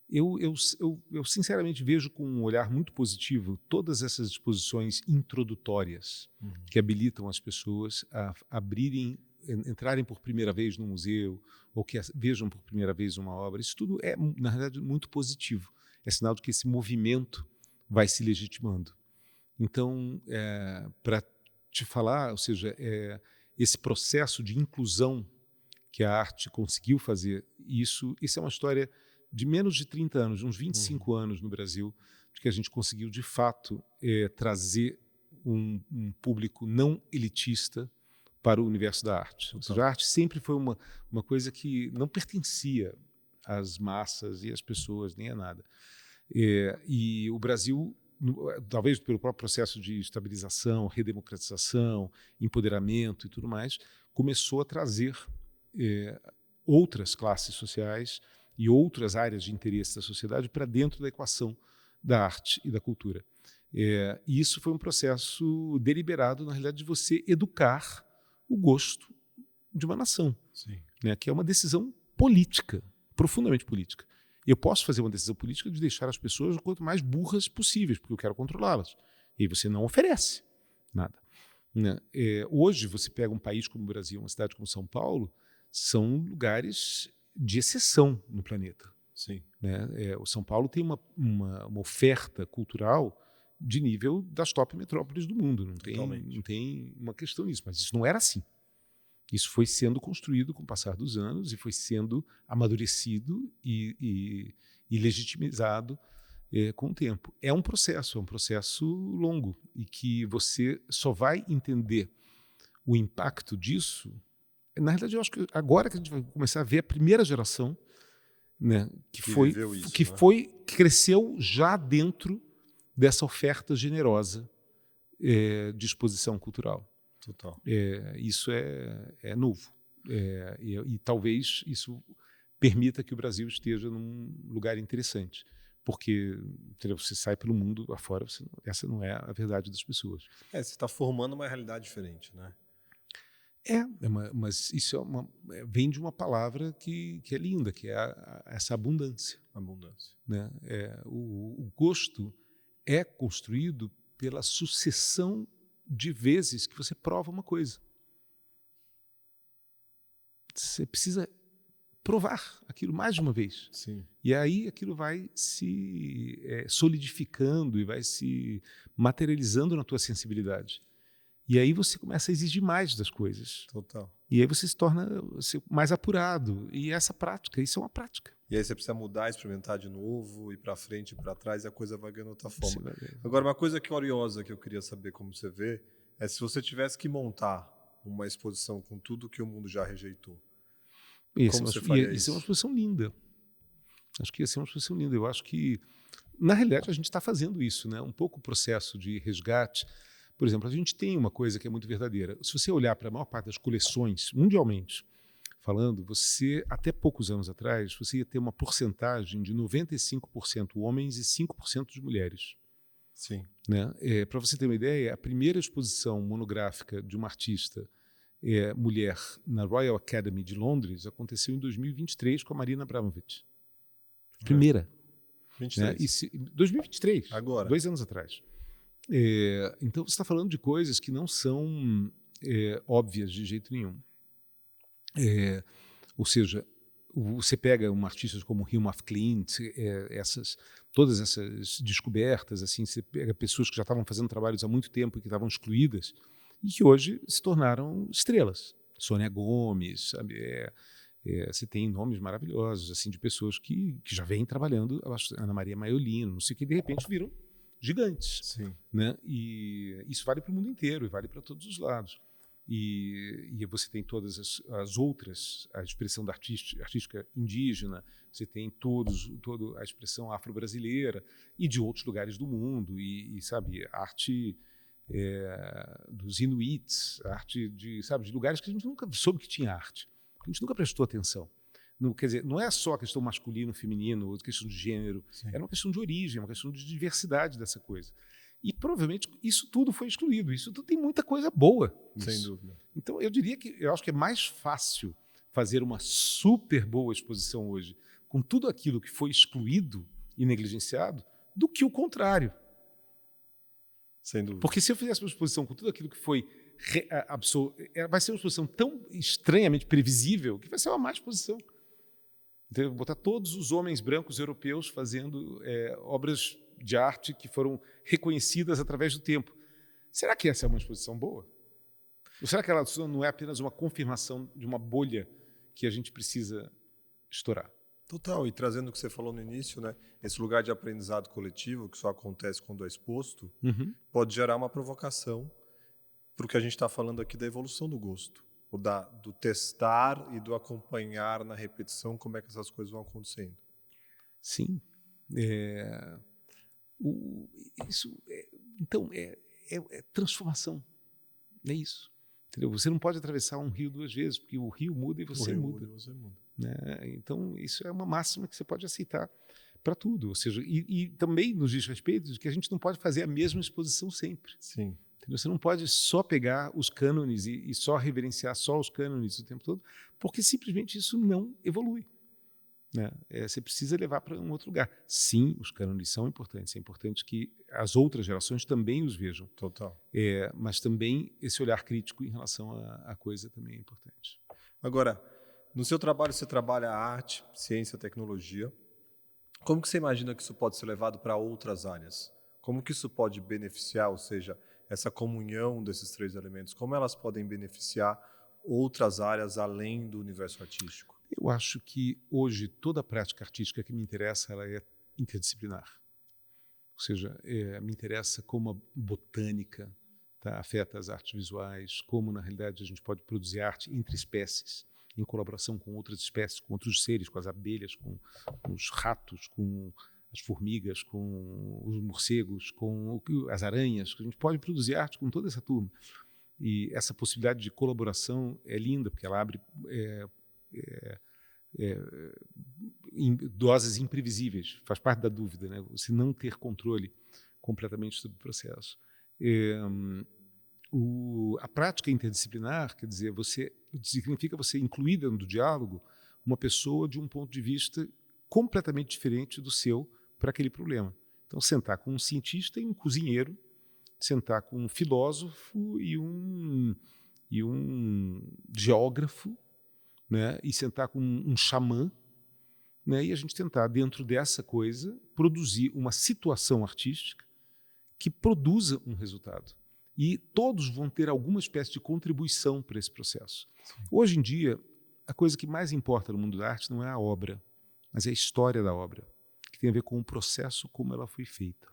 eu sinceramente vejo com um olhar muito positivo todas essas exposições introdutórias que habilitam as pessoas a entrarem por primeira vez no museu ou que vejam por primeira vez uma obra. Isso tudo é, na realidade, muito positivo. É sinal de que esse movimento vai se legitimando. Então, para te falar, ou seja, esse processo de inclusão que a arte conseguiu fazer, isso é uma história de menos de 30 anos, uns 25 anos no Brasil, de que a gente conseguiu, de fato, trazer um público não elitista para o universo da arte. Ou seja, a arte sempre foi uma coisa que não pertencia às massas e às pessoas, nem a nada. E o Brasil, talvez pelo próprio processo de estabilização, redemocratização, empoderamento e tudo mais, começou a trazer outras classes sociais e outras áreas de interesse da sociedade para dentro da equação da arte e da cultura. E isso foi um processo deliberado, na realidade, de você educar o gosto de uma nação, né, que é uma decisão política, profundamente política. Eu posso fazer uma decisão política de deixar as pessoas o quanto mais burras possíveis, porque eu quero controlá-las. E aí você não oferece nada. né? Hoje, você pega um país como o Brasil, uma cidade como São Paulo, são lugares de exceção no planeta. Sim. Né? O São Paulo tem uma oferta cultural de nível das top metrópoles do mundo. Não tem uma questão nisso, mas isso não era assim. Isso foi sendo construído com o passar dos anos e foi sendo amadurecido e legitimizado com o tempo. É um processo longo e que você só vai entender o impacto disso. Na realidade, eu acho que agora que a gente vai começar a ver a primeira geração, né, que cresceu já dentro dessa oferta generosa de exposição cultural. Total. Isso é novo. E talvez isso permita que o Brasil esteja num lugar interessante. Porque, entendeu, você sai pelo mundo afora, essa não é a verdade das pessoas. Você está formando uma realidade diferente, né? Mas isso vem de uma palavra que é linda, que é essa abundância. Abundância. Né? O gosto é construído pela sucessão de vezes que você prova uma coisa. Você precisa provar aquilo mais de uma vez. Sim. E aí aquilo vai se solidificando e vai se materializando na tua sensibilidade. E aí você começa a exigir mais das coisas. Total. E aí você se torna mais apurado. E essa prática, isso é uma prática. E aí você precisa mudar, experimentar de novo, ir para frente, ir para trás, e a coisa vai ganhando outra forma. Agora, uma coisa curiosa que eu queria saber como você vê, é se você tivesse que montar uma exposição com tudo que o mundo já rejeitou. Como você faria isso? Isso é uma exposição linda. Acho que ia ser uma exposição linda. Eu acho que, na realidade, a gente está fazendo isso, né? Um pouco o processo de resgate. Por exemplo, a gente tem uma coisa que é muito verdadeira. Se você olhar para a maior parte das coleções, mundialmente falando, você, até poucos anos atrás, você ia ter uma porcentagem de 95% homens e 5% de mulheres. Sim. Né? Para você ter uma ideia, a primeira exposição monográfica de uma artista mulher na Royal Academy de Londres aconteceu em 2023 com a Marina Abramovic. Primeira. 23. Né? 2023. Agora. 2 anos atrás. Então você está falando de coisas que não são óbvias de jeito nenhum. Ou seja, você pega artistas como Hilma af Klint, todas essas descobertas, assim, você pega pessoas que já estavam fazendo trabalhos há muito tempo e que estavam excluídas e que hoje se tornaram estrelas. Sônia Gomes, sabe? Você tem nomes maravilhosos assim de pessoas que já vêm trabalhando, Ana Maria Maiolino, não sei o que, de repente viram gigantes. Sim. Né? E isso vale para o mundo inteiro e vale para todos os lados. E você tem todas as outras, a expressão da artística indígena, você tem toda a expressão afro-brasileira e de outros lugares do mundo, sabe, arte dos inuits, arte de lugares que a gente nunca soube que tinha arte, a gente nunca prestou atenção. Quer dizer, não é só a questão masculino, feminino, ou questão de gênero, era uma questão de origem, uma questão de diversidade dessa coisa. E provavelmente isso tudo foi excluído. Isso tudo tem muita coisa boa nisso. Sem dúvida. Então eu acho que é mais fácil fazer uma super boa exposição hoje com tudo aquilo que foi excluído e negligenciado do que o contrário. Sem dúvida. Porque se eu fizesse uma exposição com tudo aquilo que foi vai ser uma exposição tão estranhamente previsível que vai ser uma má exposição. Então, botar todos os homens brancos europeus fazendo obras de arte que foram reconhecidas através do tempo. Será que essa é uma exposição boa? Ou será que ela não é apenas uma confirmação de uma bolha que a gente precisa estourar? Total, e trazendo o que você falou no início, né, esse lugar de aprendizado coletivo, que só acontece quando é exposto, pode gerar uma provocação para o que a gente está falando aqui da evolução do gosto, do testar e do acompanhar na repetição como é que essas coisas vão acontecendo. Sim. Então, é transformação. É isso. Entendeu? Você não pode atravessar um rio 2 vezes, porque o rio muda e você muda. Né? Então, isso é uma máxima que você pode aceitar para tudo. Ou seja, e também nos diz respeito de que a gente não pode fazer a mesma exposição sempre. Sim. Entendeu? Você não pode só pegar os cânones e só reverenciar só os cânones o tempo todo, porque simplesmente isso não evolui. né? Você precisa levar para um outro lugar. Sim, os cânones são importantes. É importante que as outras gerações também os vejam. Total. Mas também esse olhar crítico em relação à coisa também é importante. Agora, no seu trabalho você trabalha arte, ciência, tecnologia. Como que você imagina que isso pode ser levado para outras áreas? Como que isso pode beneficiar, ou seja, essa comunhão desses três elementos, como elas podem beneficiar outras áreas além do universo artístico? Eu acho que hoje toda a prática artística que me interessa ela é interdisciplinar. Ou seja, me interessa como a botânica afeta as artes visuais, como na realidade a gente pode produzir arte entre espécies, em colaboração com outras espécies, com outros seres, com as abelhas, com os ratos, com as formigas, com os morcegos, com as aranhas. A gente pode produzir arte com toda essa turma. E essa possibilidade de colaboração é linda, porque ela abre em doses imprevisíveis. Faz parte da dúvida, né? Você não ter controle completamente sobre o processo. A prática interdisciplinar, quer dizer, significa você incluir dentro do diálogo uma pessoa de um ponto de vista completamente diferente do seu para aquele problema. Então, sentar com um cientista e um cozinheiro, sentar com um filósofo e um geógrafo, né? E sentar com um xamã, né? E a gente tentar, dentro dessa coisa, produzir uma situação artística que produza um resultado. E todos vão ter alguma espécie de contribuição para esse processo. Sim. Hoje em dia, a coisa que mais importa no mundo da arte não é a obra, mas é a história da obra, que tem a ver com o processo como ela foi feita.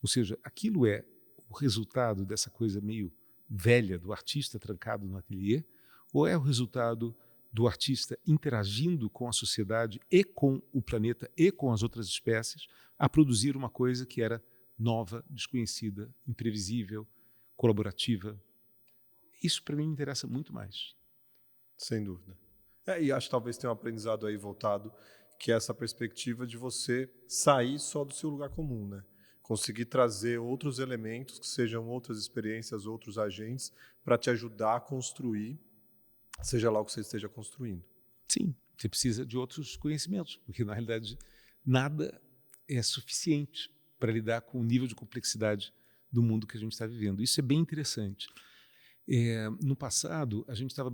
Ou seja, aquilo é o resultado dessa coisa meio velha do artista trancado no ateliê, ou é o resultado do artista interagindo com a sociedade e com o planeta e com as outras espécies a produzir uma coisa que era nova, desconhecida, imprevisível, colaborativa. Isso para mim me interessa muito mais. Sem dúvida. E acho que talvez tenha um aprendizado aí voltado, que é essa perspectiva de você sair só do seu lugar comum, né? Conseguir trazer outros elementos, que sejam outras experiências, outros agentes, para te ajudar a construir, seja lá o que você esteja construindo. Sim, você precisa de outros conhecimentos, porque na realidade nada é suficiente para lidar com o nível de complexidade do mundo que a gente está vivendo. Isso é bem interessante. No passado, a gente estava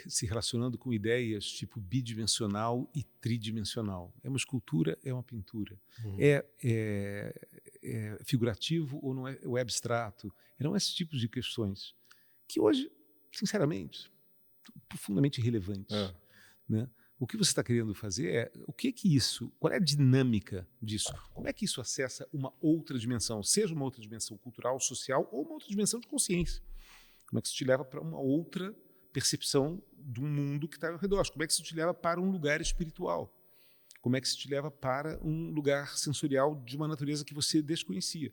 se relacionando com ideias tipo bidimensional e tridimensional. É uma escultura, é uma pintura. Uhum. É figurativo ou não é, ou é abstrato? Eram esses tipos de questões que hoje, sinceramente, são profundamente irrelevantes. Né? O que você está querendo fazer é qual é a dinâmica disso? Como é que isso acessa uma outra dimensão, seja uma outra dimensão cultural, social ou uma outra dimensão de consciência? Como é que isso te leva para uma outra percepção do mundo que está ao redor? Como é que isso te leva para um lugar espiritual? Como é que isso te leva para um lugar sensorial de uma natureza que você desconhecia?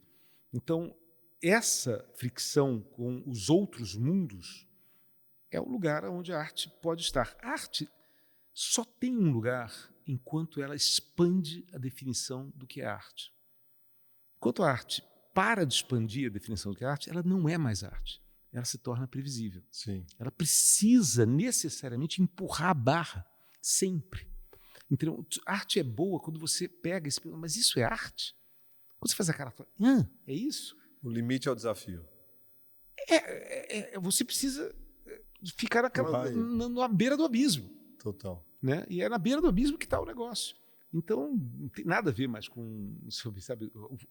Então, essa fricção com os outros mundos é o lugar onde a arte pode estar. A arte só tem um lugar enquanto ela expande a definição do que é arte. Enquanto a arte para de expandir a definição do que é arte, ela não é mais arte. Ela se torna previsível. Sim. Ela precisa necessariamente empurrar a barra, sempre. Então, a arte é boa quando você pega esse... Mas isso é arte? Quando você faz a cara e fala, é isso? O limite é o desafio. Você precisa ficar na beira do abismo. Total. Né? E é na beira do abismo que está o negócio. Então, não tem nada a ver mais com sabe,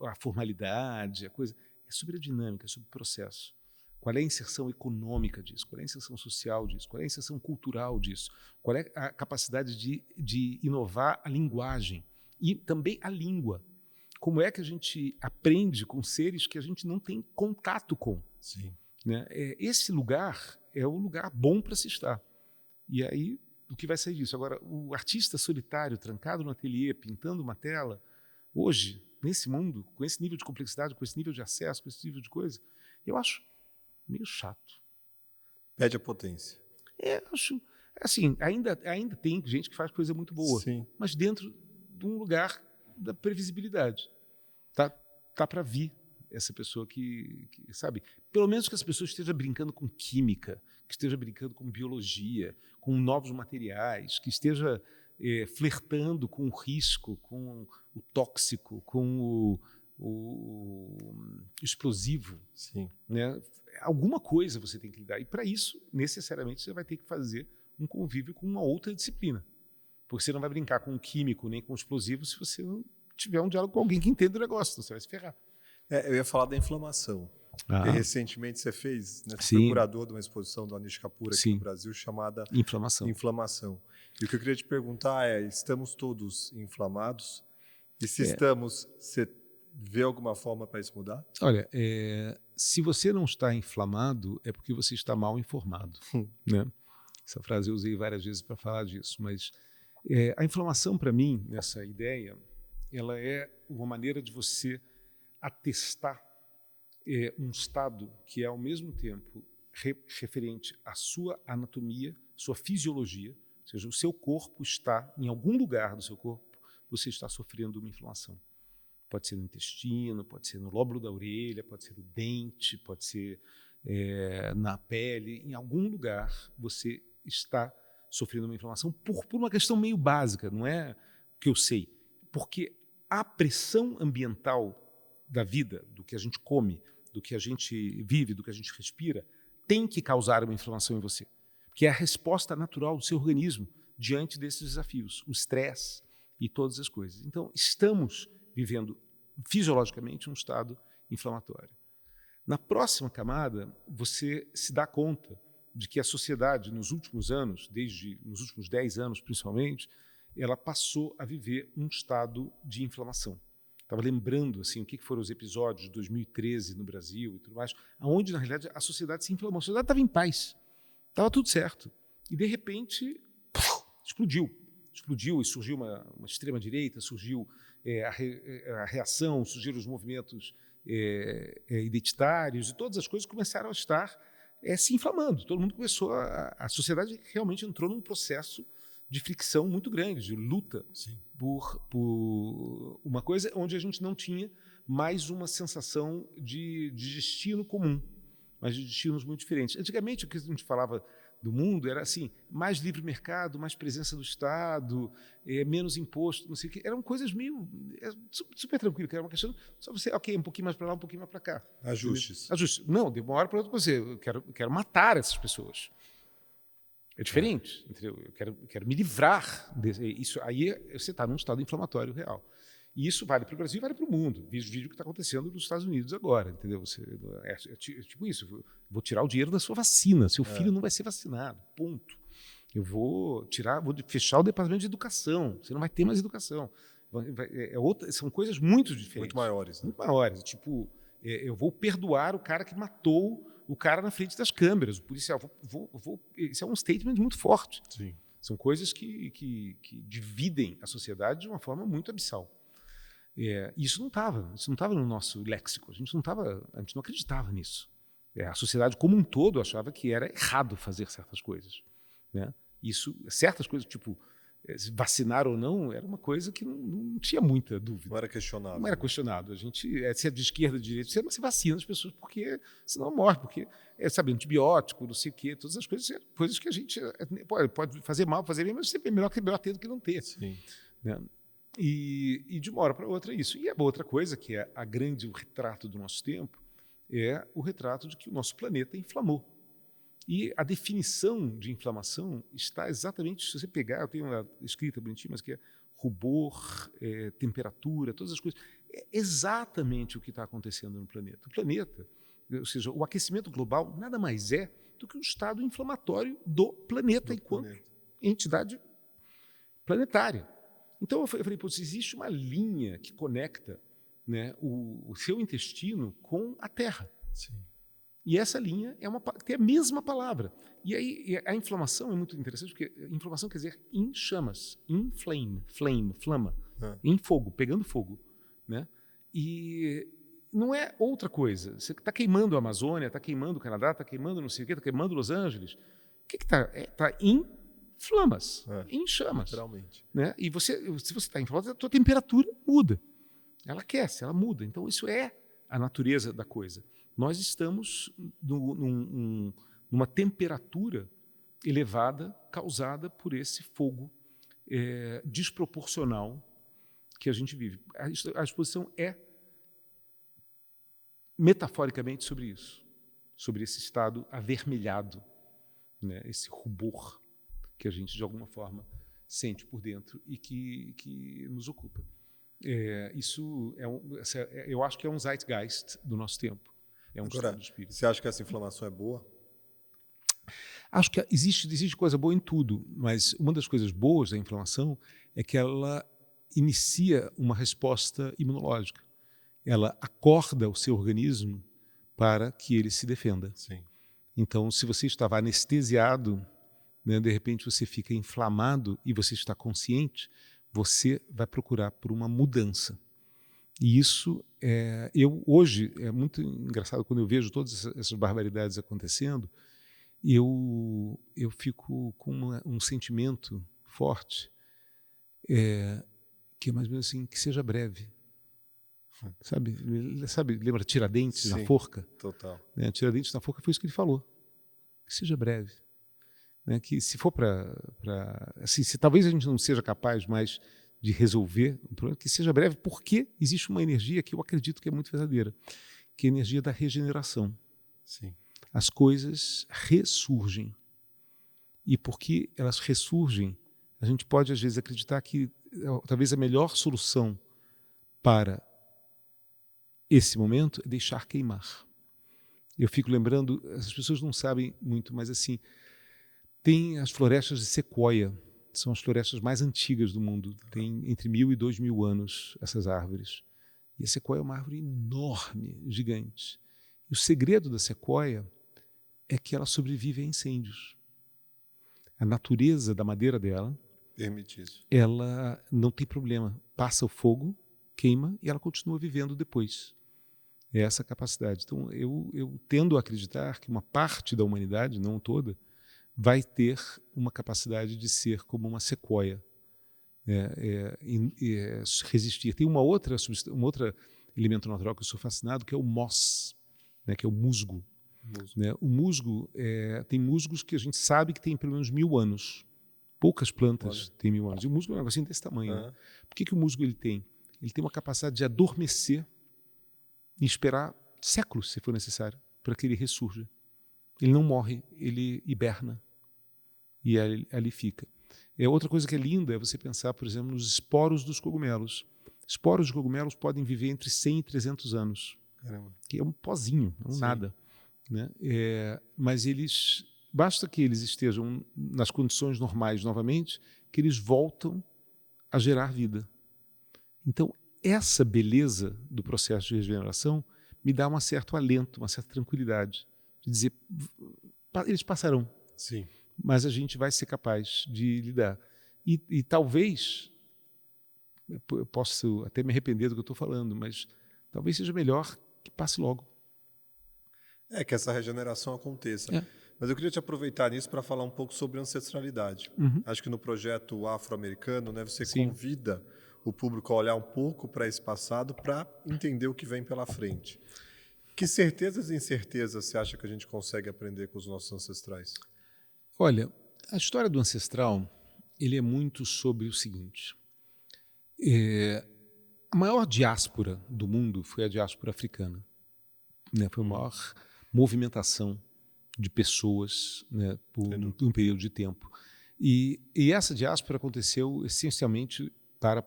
a formalidade, a coisa. É sobre a dinâmica, é sobre o processo. Qual é a inserção econômica disso? Qual é a inserção social disso? Qual é a inserção cultural disso? Qual é a capacidade de inovar a linguagem? E também a língua. Como é que a gente aprende com seres que a gente não tem contato com? Sim. Né? Esse lugar é o lugar bom para se estar. E aí, o que vai sair disso? Agora, o artista solitário, trancado no ateliê, pintando uma tela, hoje, nesse mundo, com esse nível de complexidade, com esse nível de acesso, com esse nível de coisa, eu acho meio chato. Perde a potência. Acho. Assim, ainda tem gente que faz coisa muito boa, sim, mas dentro de um lugar da previsibilidade. Tá para vir essa pessoa que, sabe, pelo menos que essa pessoa esteja brincando com química, que esteja brincando com biologia, com novos materiais, que esteja flertando com o risco, com o tóxico, com o explosivo. Sim. Né? Alguma coisa você tem que lidar. E, para isso, necessariamente, você vai ter que fazer um convívio com uma outra disciplina. Porque você não vai brincar com o químico nem com o explosivo se você não tiver um diálogo com alguém que entende o negócio, então você vai se ferrar. Eu ia falar da inflamação. Porque recentemente você fez, né, você foi curador de uma exposição do Anish Kapoor aqui no Brasil chamada Inflamação. E o que eu queria te perguntar é, estamos todos inflamados? E se estamos, você vê alguma forma para isso mudar? Olha, se você não está inflamado, é porque você está mal informado. Né? Essa frase eu usei várias vezes para falar disso, mas a inflamação, para mim, nessa ideia, ela é uma maneira de você atestar um estado que é, ao mesmo tempo, referente à sua anatomia, sua fisiologia, ou seja, o seu corpo está, em algum lugar do seu corpo, você está sofrendo uma inflamação. Pode ser no intestino, pode ser no lóbulo da orelha, pode ser no dente, pode ser na pele. Em algum lugar você está sofrendo uma inflamação por uma questão meio básica, não é que eu sei. Porque a pressão ambiental da vida, do que a gente come, do que a gente vive, do que a gente respira, tem que causar uma inflamação em você. Que é a resposta natural do seu organismo diante desses desafios, o estresse e todas as coisas. Então, estamos vivendo fisiologicamente um estado inflamatório. Na próxima camada, você se dá conta de que a sociedade, nos últimos anos, nos últimos 10 anos principalmente, ela passou a viver um estado de inflamação. Estava lembrando assim, o que foram os episódios de 2013 no Brasil e tudo mais, onde, na realidade, a sociedade se inflamou. A sociedade estava em paz, estava tudo certo. E, de repente, explodiu. Explodiu e surgiu uma extrema-direita, surgiu a reação, surgiram os movimentos identitários e todas as coisas começaram a estar se inflamando. Todo mundo começou, a sociedade realmente entrou num processo de fricção muito grande, de luta por uma coisa onde a gente não tinha mais uma sensação de destino comum, mas de destinos muito diferentes. Antigamente, o que a gente falava do mundo era assim, mais livre mercado, mais presença do Estado, menos imposto, não sei o quê. Eram coisas meio super tranquilo, que era uma questão só você, ok, um pouquinho mais para lá, um pouquinho mais para cá. Ajustes. Ajustes. Não, de uma hora para outra você, eu quero matar essas pessoas. É diferente, entendeu? Eu quero me livrar disso. Aí você está num estado inflamatório real. E isso vale para o Brasil e vale para o mundo. Veja o vídeo que está acontecendo nos Estados Unidos agora, entendeu? É tipo isso, vou tirar o dinheiro da sua vacina, seu filho não vai ser vacinado, ponto. Eu vou fechar o departamento de educação, você não vai ter mais educação. São coisas muito diferentes. Muito maiores. Né? Muito maiores. Tipo, eu vou perdoar o cara que matou o cara na frente das câmeras, o policial. Isso é um statement muito forte. Sim. São coisas que dividem a sociedade de uma forma muito abissal. Isso não estava no nosso léxico. A gente não acreditava nisso. A sociedade como um todo achava que era errado fazer certas coisas, né? Certas coisas, tipo vacinar ou não, era uma coisa que não tinha muita dúvida. Não era questionado. Não era questionado. A gente, se é de esquerda, de direita, você vacina as pessoas porque senão morre, porque antibiótico, não sei o quê, todas as coisas que a gente pode fazer mal, fazer bem, mas sempre é melhor ter do que não ter. Sim. Né? E de uma hora para outra é isso. E a outra coisa, que é o retrato do nosso tempo, é o retrato de que o nosso planeta inflamou. E a definição de inflamação está exatamente, se você pegar, eu tenho uma escrita bonitinha, mas que é rubor, temperatura, todas as coisas. É exatamente o que está acontecendo no planeta. O planeta, ou seja, o aquecimento global, nada mais é do que um estado inflamatório do planeta enquanto entidade planetária. Então eu falei, se existe uma linha que conecta, né, o seu intestino com a Terra. Sim. E essa linha tem a mesma palavra. E aí a inflamação é muito interessante, porque inflamação quer dizer em chamas, in flame, flama, em fogo, pegando fogo. Né? E não é outra coisa. Você está queimando a Amazônia, está queimando o Canadá, está queimando não sei o quê, está queimando Los Angeles. O que está? Está em flamas, em chamas. Literalmente. Né? E se você está em flamas, a tua temperatura muda. Ela aquece, ela muda. Então, isso é a natureza da coisa. Nós estamos numa temperatura elevada causada por esse fogo desproporcional que a gente vive. A exposição é metaforicamente sobre isso, sobre esse estado avermelhado, né? Esse rubor que a gente, de alguma forma, sente por dentro e que nos ocupa. Isso eu acho que é um zeitgeist do nosso tempo. É um estado de espírito. Você acha que essa inflamação é boa? Acho que existe coisa boa em tudo, mas uma das coisas boas da inflamação é que ela inicia uma resposta imunológica. Ela acorda o seu organismo para que ele se defenda. Sim. Então, se você estava anestesiado, né, de repente você fica inflamado e você está consciente, você vai procurar por uma mudança. E isso, hoje, é muito engraçado quando eu vejo todas essas barbaridades acontecendo, eu fico com um sentimento forte, que é mais ou menos assim, que seja breve. Sabe, lembra Tiradentes na forca? Total. Né? Tiradentes na forca foi isso que ele falou. Que seja breve. Né? Que se for assim, se talvez a gente não seja capaz mais de resolver o problema, que seja breve, porque existe uma energia que eu acredito que é muito verdadeira, que é a energia da regeneração. Sim. As coisas ressurgem. E porque elas ressurgem, a gente pode, às vezes, acreditar que talvez a melhor solução para esse momento é deixar queimar. Eu fico lembrando, as pessoas não sabem muito, mas assim, tem as florestas de sequoia, são as florestas mais antigas do mundo. Tem entre 1.000 e 2.000 anos essas árvores. E a sequoia é uma árvore enorme, gigante. E o segredo da sequoia é que ela sobrevive a incêndios. A natureza da madeira dela, permite isso. Ela não tem problema. Passa o fogo, queima e ela continua vivendo depois. É essa capacidade. Então, eu tendo a acreditar que uma parte da humanidade, não toda, vai ter uma capacidade de ser como uma sequoia, resistir. Tem um outro elemento natural que eu sou fascinado, que é o moss, né, que é o musgo. Né? O musgo, tem musgos que a gente sabe que tem pelo menos 1.000 anos. Poucas plantas têm 1.000 anos. E o musgo é um negocinho desse tamanho. Né? Por que o musgo ele tem? Ele tem uma capacidade de adormecer e esperar séculos, se for necessário, para que ele ressurja. Ele não morre, ele hiberna. E ali fica. Outra coisa que é linda é você pensar, por exemplo, nos esporos dos cogumelos. Esporos de cogumelos podem viver entre 100 e 300 anos. Caramba. Que é um pozinho, é um nada. Né? Mas basta que eles estejam nas condições normais novamente, que eles voltam a gerar vida. Então, essa beleza do processo de regeneração me dá um certo alento, uma certa tranquilidade, de dizer, eles passarão, sim, mas a gente vai ser capaz de lidar. E talvez, eu posso até me arrepender do que eu estou falando, mas talvez seja melhor que passe logo. Que essa regeneração aconteça. Mas eu queria te aproveitar nisso para falar um pouco sobre ancestralidade. Acho que no projeto afro-americano, né, você convida o público a olhar um pouco para esse passado para entender o que vem pela frente. Que certezas e incertezas você acha que a gente consegue aprender com os nossos ancestrais? Olha, a história do ancestral, ele é muito sobre o seguinte. A maior diáspora do mundo foi a diáspora africana. Né? Foi a maior movimentação de pessoas, né, por um período de tempo. E essa diáspora aconteceu essencialmente para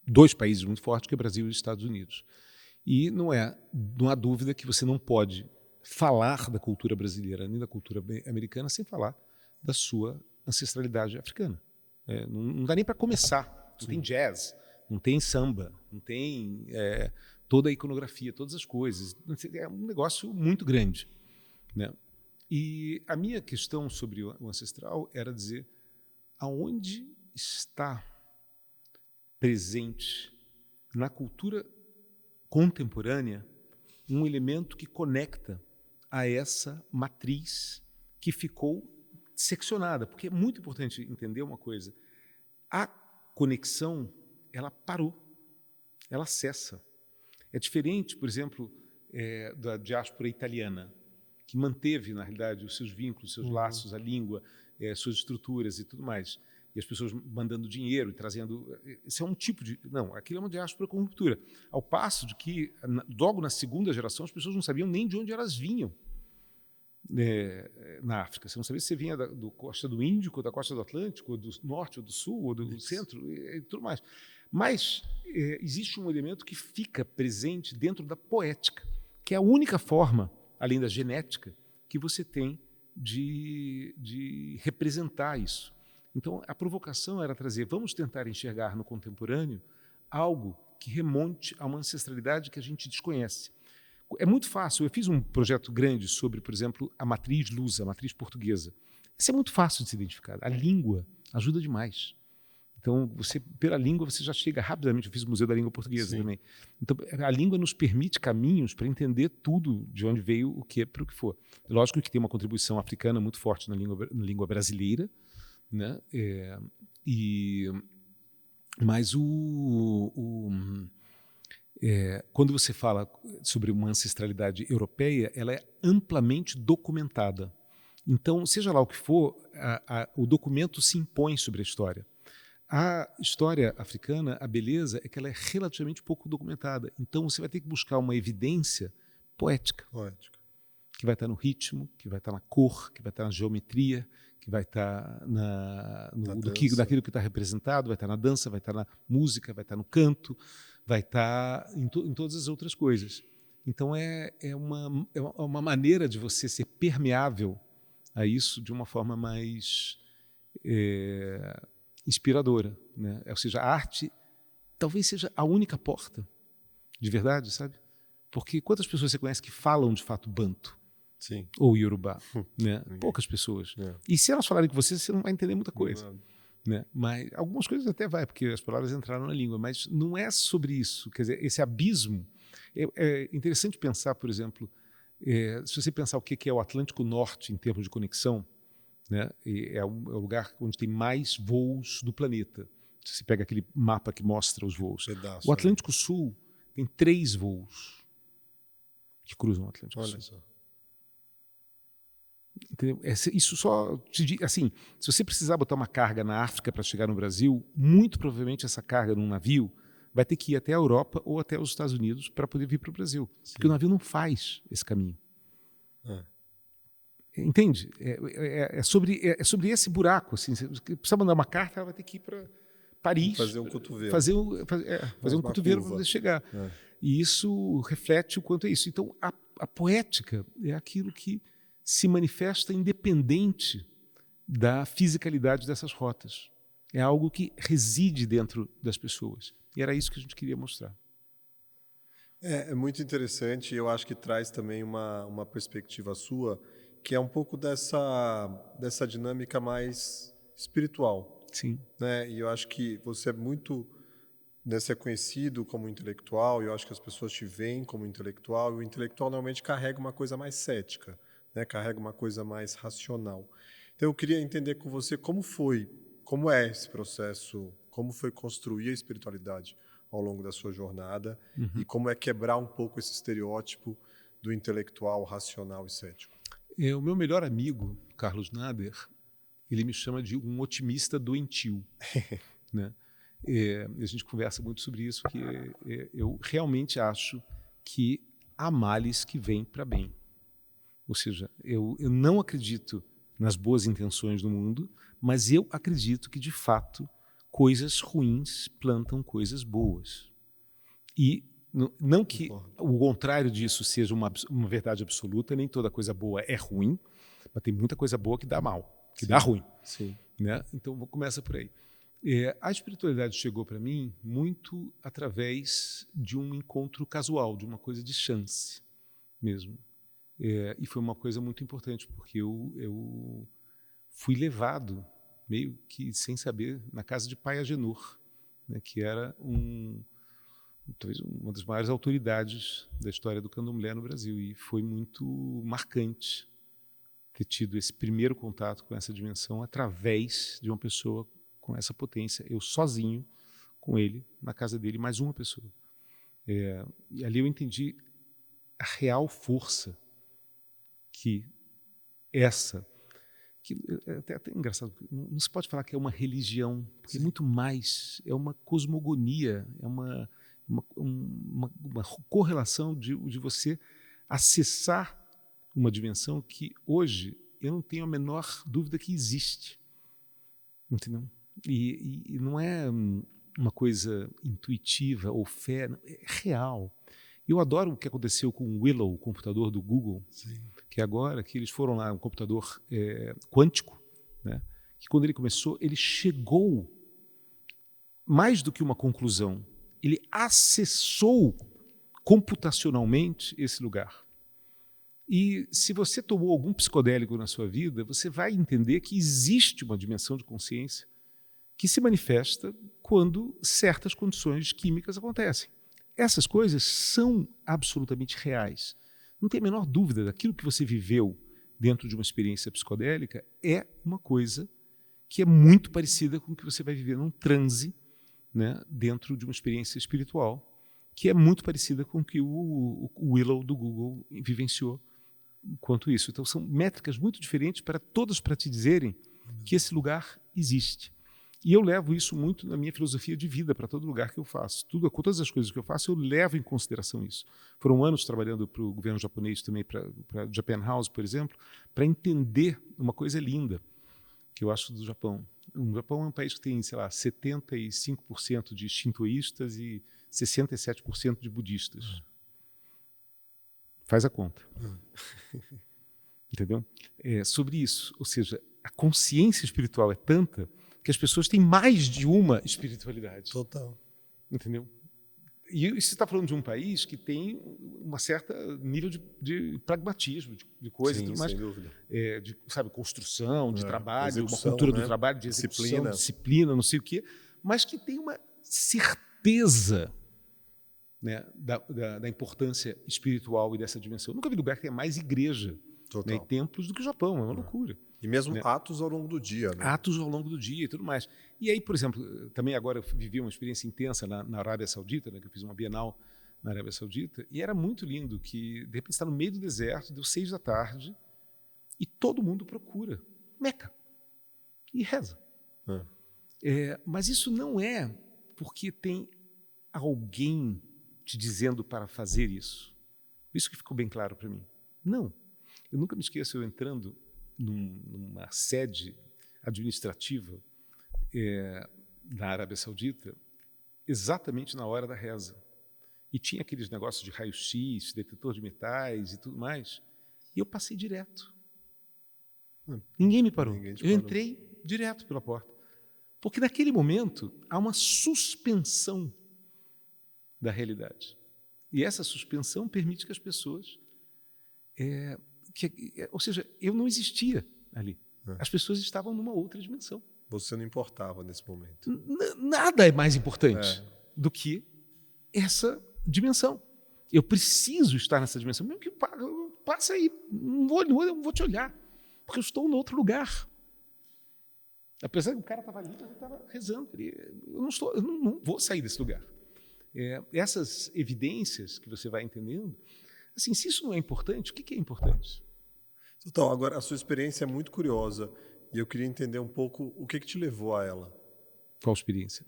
dois países muito fortes, que é o Brasil e os Estados Unidos. E não há dúvida que você não pode falar da cultura brasileira nem da cultura americana sem falar da sua ancestralidade africana. Não dá nem para começar. Não tem jazz, não tem samba, não tem toda a iconografia, todas as coisas. É um negócio muito grande. Né? E a minha questão sobre o ancestral era dizer aonde está presente na cultura contemporânea um elemento que conecta a essa matriz que ficou seccionada, porque é muito importante entender uma coisa: a conexão, ela parou, ela cessa. É diferente, por exemplo, da diáspora italiana, que manteve, na realidade, os seus vínculos, seus laços, a língua, suas estruturas e tudo mais. e as pessoas mandando dinheiro e trazendo. Isso é um tipo de. Não, aquilo é uma diáspora com ruptura. Ao passo de que, logo na segunda geração, as pessoas não sabiam nem de onde elas vinham na África. Você não sabia se você vinha da costa do Índico, da costa do Atlântico, ou do norte, ou do sul, ou do centro, e tudo mais. Mas existe um elemento que fica presente dentro da poética, que é a única forma, além da genética, que você tem de representar isso. Então, a provocação era trazer, vamos tentar enxergar no contemporâneo algo que remonte a uma ancestralidade que a gente desconhece. É muito fácil. Eu fiz um projeto grande sobre, por exemplo, a matriz lusa, a matriz portuguesa. Isso é muito fácil de se identificar. A língua ajuda demais. Então, pela língua, você já chega rapidamente. Eu fiz o Museu da Língua Portuguesa também. Então, a língua nos permite caminhos para entender tudo de onde veio o que para o que for. Lógico que tem uma contribuição africana muito forte na língua brasileira, né? Mas quando você fala sobre uma ancestralidade europeia, ela é amplamente documentada. Então, seja lá o que for, o documento se impõe sobre a história. A história africana, a beleza é que ela é relativamente pouco documentada. Então, você vai ter que buscar uma evidência poética. Que vai estar no ritmo, que vai estar na cor, que vai estar na geometria, que vai estar daquilo que está representado, vai estar na dança, vai estar na música, vai estar no canto, vai estar em todas as outras coisas. Então, é uma maneira de você ser permeável a isso de uma forma mais inspiradora, né? Ou seja, a arte talvez seja a única porta, de verdade, sabe? Porque quantas pessoas você conhece que falam de fato banto? Sim. Ou iorubá, né? Poucas pessoas. E se elas falarem com você não vai entender muita coisa. Né? Mas algumas coisas até vai, porque as palavras entraram na língua, mas não é sobre isso. Quer dizer, esse abismo. É interessante pensar, por exemplo, se você pensar o que é o Atlântico Norte em termos de conexão, né? É o lugar onde tem mais voos do planeta. Se você pega aquele mapa que mostra os voos. O Atlântico Sul tem 3 voos que cruzam o Atlântico Sul. Olha só. Entendeu? Isso só assim, se você precisar botar uma carga na África para chegar no Brasil, muito provavelmente essa carga num navio vai ter que ir até a Europa ou até os Estados Unidos para poder vir para o Brasil. Sim. Porque o navio não faz esse caminho. Entende? É sobre esse buraco. Assim, você precisa mandar uma carta, ela vai ter que ir para Paris. Fazer um cotovelo. Fazer um cotovelo para poder chegar. E isso reflete o quanto é isso. Então, a poética é aquilo que se manifesta independente da fisicalidade dessas rotas. É algo que reside dentro das pessoas. E era isso que a gente queria mostrar. É muito interessante. Eu acho que traz também uma perspectiva sua, que é um pouco dessa dinâmica mais espiritual. Sim. Né? E eu acho que você é muito... Você é conhecido como intelectual, e eu acho que as pessoas te veem como intelectual, e o intelectual normalmente carrega uma coisa mais cética, né? Carrega uma coisa mais racional. Então eu queria entender com você como é esse processo, como foi construir a espiritualidade ao longo da sua jornada, e como é quebrar um pouco esse estereótipo do intelectual racional e cético. O meu melhor amigo, Carlos Nader, ele me chama de um otimista doentio. Né? A gente conversa muito sobre isso, que eu realmente acho que há males que vêm para bem. Ou seja, eu não acredito nas boas intenções do mundo, mas eu acredito que, de fato, coisas ruins plantam coisas boas. E não que o contrário disso seja uma verdade absoluta, nem toda coisa boa é ruim, mas tem muita coisa boa que dá mal, que dá ruim. Sim. Né? Então, começa por aí. A espiritualidade chegou para mim muito através de um encontro casual, de uma coisa de chance mesmo. E foi uma coisa muito importante, porque eu fui levado, meio que sem saber, na casa de Pai Agenor, né, que era talvez uma das maiores autoridades da história do candomblé no Brasil. E foi muito marcante ter tido esse primeiro contato com essa dimensão através de uma pessoa com essa potência, eu sozinho com ele, na casa dele, mais uma pessoa. E ali eu entendi a real força que essa que é até engraçado, não se pode falar que é uma religião, porque é muito mais, é uma cosmogonia, é uma correlação de você acessar uma dimensão que hoje eu não tenho a menor dúvida que existe. Entendeu? E não é uma coisa intuitiva ou fé, é real. Eu adoro o que aconteceu com o Willow, o computador do Google, que agora que eles foram lá, um computador quântico, né, que quando ele começou, ele chegou mais do que uma conclusão, ele acessou computacionalmente esse lugar. E se você tomou algum psicodélico na sua vida, você vai entender que existe uma dimensão de consciência que se manifesta quando certas condições químicas acontecem. Essas coisas são absolutamente reais. Não tem a menor dúvida daquilo que você viveu dentro de uma experiência psicodélica é uma coisa que é muito parecida com o que você vai viver num transe, né, dentro de uma experiência espiritual, que é muito parecida com o que o Willow do Google vivenciou quanto isso. Então são métricas muito diferentes todas para te dizerem que esse lugar existe. E eu levo isso muito na minha filosofia de vida para todo lugar que eu faço. Todas as coisas que eu faço, eu levo em consideração isso. Foram anos trabalhando para o governo japonês também, para Japan House, por exemplo, para entender uma coisa linda que eu acho do Japão. O Japão é um país que tem, sei lá, 75% de shintoístas e 67% de budistas. Faz a conta. Entendeu? É sobre isso. Ou seja, a consciência espiritual é tanta que as pessoas têm mais de uma espiritualidade. Total. Entendeu? E você está falando de um país que tem uma certa nível de pragmatismo, de coisa, Sim, tudo mais, sem dúvida. de, sabe, construção, de trabalho, execução, uma cultura né? do trabalho, de execução, disciplina, não sei o quê, mas que tem uma certeza, né, da importância espiritual e dessa dimensão. Eu nunca vi lugar que tenha mais igreja, né, e templos do que o Japão, é uma loucura. E mesmo, né, atos ao longo do dia, né? Atos ao longo do dia e tudo mais. E aí, por exemplo, também agora eu vivi uma experiência intensa na Arábia Saudita, né, que eu fiz uma Bienal na Arábia Saudita, e era muito lindo que, de repente, está no meio do deserto, deu 6 da tarde, e todo mundo procura Meca e reza. Mas isso não é porque tem alguém te dizendo para fazer isso. Isso que ficou bem claro para mim. Não. Eu nunca me esqueço eu entrando numa sede administrativa na Arábia Saudita, exatamente na hora da reza. E tinha aqueles negócios de raio-x, detetor de metais e tudo mais. E eu passei direto. Ninguém me parou. Eu entrei direto pela porta. Porque naquele momento há uma suspensão da realidade. E essa suspensão permite que as pessoas... ou seja, eu não existia ali. As pessoas estavam numa outra dimensão. Você não importava nesse momento. Nada é mais importante do que essa dimensão. Eu preciso estar nessa dimensão. Mesmo que passe aí, não vou te olhar, porque eu estou em outro lugar. Apesar que o cara estava ali, ele estava rezando. Eu não vou sair desse lugar. Essas evidências que você vai entendendo, assim, se isso não é importante, o que é importante? Então, agora, a sua experiência é muito curiosa e eu queria entender um pouco o que te levou a ela. Qual experiência?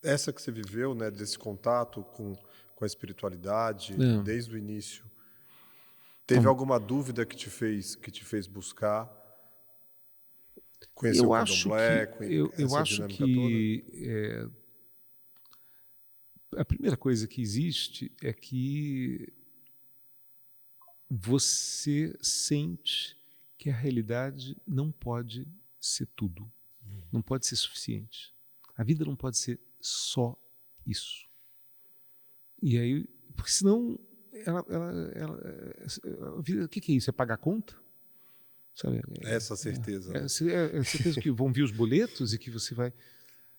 Essa que você viveu, né, desse contato com a espiritualidade, desde o início. Teve alguma dúvida que te fez buscar? Conhecer o candomblé, eu acho que a primeira coisa que existe é que você sente que a realidade não pode ser tudo, não pode ser suficiente. A vida não pode ser só isso. E aí, porque senão, a vida, o que é isso? É pagar conta? Sabe? Essa certeza. É certeza que vão vir os boletos e que você vai...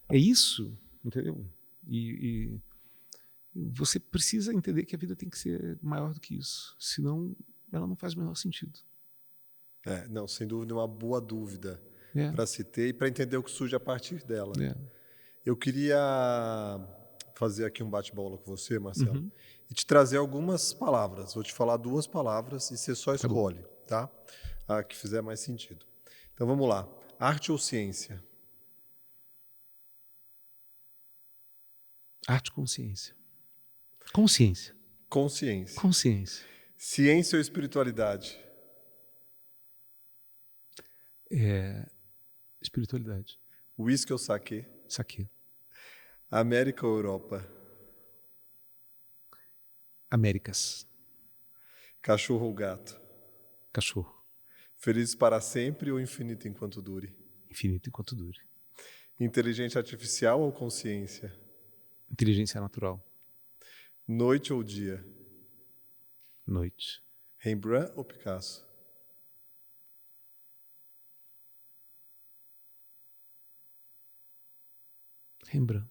É isso, entendeu? E você precisa entender que a vida tem que ser maior do que isso, senão ela não faz o menor sentido. Não, sem dúvida, uma boa dúvida para se ter e para entender o que surge a partir dela. Eu queria fazer aqui um bate-bola com você, Marcelo, e te trazer algumas palavras. Vou te falar 2 palavras e você só escolhe, tá? A que fizer mais sentido. Então, Então vamos lá. Arte ou ciência? Arte, consciência. Consciência. Consciência. Consciência. Ciência ou espiritualidade? Espiritualidade. Whisky ou saquê? Saquê. América ou Europa? Américas. Cachorro ou gato? Cachorro. Felizes para sempre ou infinito enquanto dure? Infinito enquanto dure. Inteligência artificial ou consciência? Inteligência natural. Noite ou dia? Noite. Rembrandt ou Picasso? Rembrandt.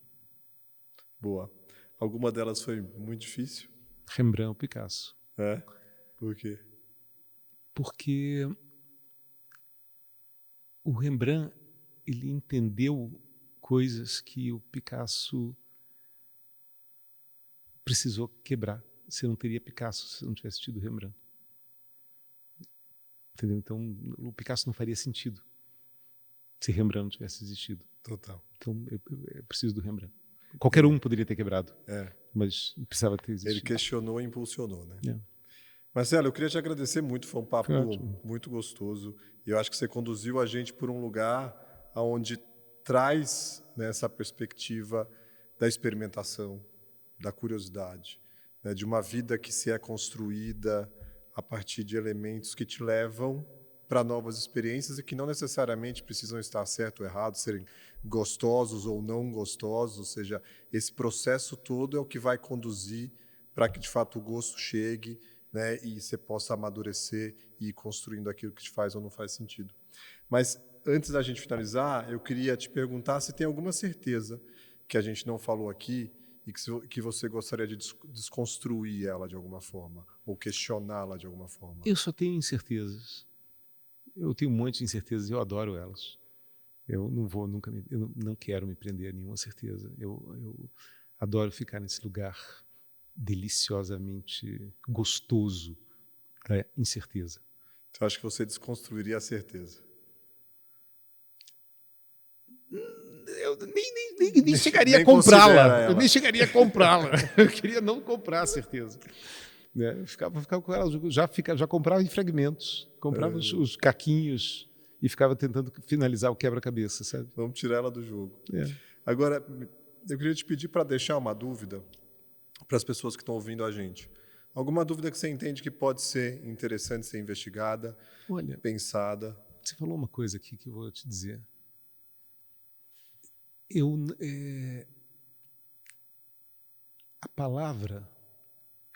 Boa. Alguma delas foi muito difícil? Rembrandt ou Picasso. É? Por quê? Porque o Rembrandt, ele entendeu coisas que o Picasso precisou quebrar. Você não teria Picasso se não tivesse tido Rembrandt. Entendeu? Então, o Picasso não faria sentido se Rembrandt não tivesse existido. Total. Então, eu preciso do Rembrandt. Qualquer um poderia ter quebrado, mas precisava ter existido. Ele questionou e impulsionou, né? É. Marcelo, eu queria te agradecer muito, foi um papo Foi ótimo. muito gostoso. E eu acho que você conduziu a gente por um lugar onde traz, né, essa perspectiva da experimentação, da curiosidade, né, de uma vida que se é construída a partir de elementos que te levam para novas experiências e que não necessariamente precisam estar certo ou errado, serem gostosos ou não gostosos, ou seja, esse processo todo é o que vai conduzir para que de fato o gosto chegue, né, e você possa amadurecer e ir construindo aquilo que te faz ou não faz sentido. Mas antes da gente finalizar, eu queria te perguntar se tem alguma certeza que a gente não falou aqui e que você gostaria de desconstruir ela de alguma forma ou questioná-la de alguma forma. Eu só tenho incertezas. Eu tenho um monte de incertezas e eu adoro elas. Eu não vou nunca, eu não quero me prender a nenhuma certeza. Eu adoro ficar nesse lugar deliciosamente gostoso da incerteza. Então, acho que você desconstruiria a certeza. Eu nem chegaria a comprá-la. Eu nem chegaria a comprá-la. Eu queria não comprar a certeza. Né? Eu ficava com ela, já comprava em fragmentos, comprava os caquinhos e ficava tentando finalizar o quebra-cabeça, sabe? Vamos tirar ela do jogo. É. Agora, eu queria te pedir para deixar uma dúvida para as pessoas que estão ouvindo a gente. Alguma dúvida que você entende que pode ser interessante ser investigada, Olha, pensada? Você falou uma coisa aqui que eu vou te dizer. A palavra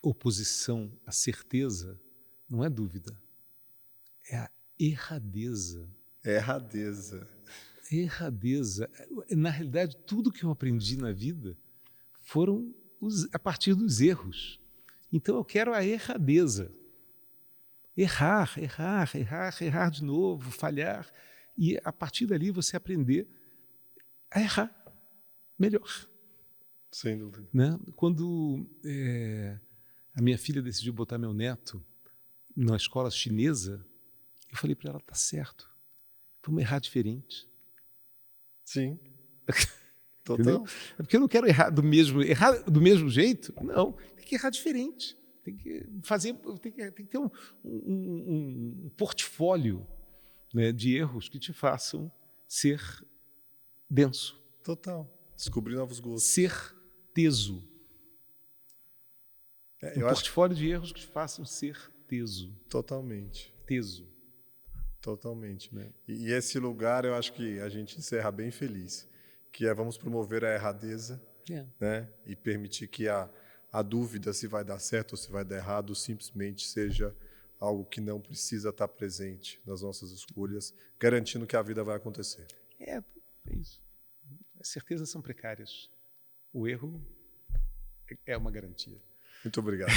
oposição à certeza não é dúvida, é a erradeza. Erradeza. Erradeza. Na realidade, tudo que eu aprendi na vida foram a partir dos erros. Então, eu quero a erradeza. Errar de novo, falhar. E, a partir dali, você aprender a errar melhor. Sem dúvida. Né? Quando a minha filha decidiu botar meu neto na escola chinesa, eu falei para ela, tá certo, vamos errar diferente. Sim. Total. Entendeu? É porque eu não quero errar do mesmo jeito. Não, tem que errar diferente. Tem que fazer, tem que ter um portfólio, né, de erros que te façam ser denso. Total. Descobrir novos gostos. Ser teso. Portfólio de erros que te façam ser teso. Totalmente. Teso. Totalmente. Né? E esse lugar eu acho que a gente encerra bem feliz, que é vamos promover a erradeza, né? E permitir que a dúvida se vai dar certo ou se vai dar errado simplesmente seja algo que não precisa estar presente nas nossas escolhas, garantindo que a vida vai acontecer. É isso. As certezas são precárias. O erro é uma garantia. Muito obrigado.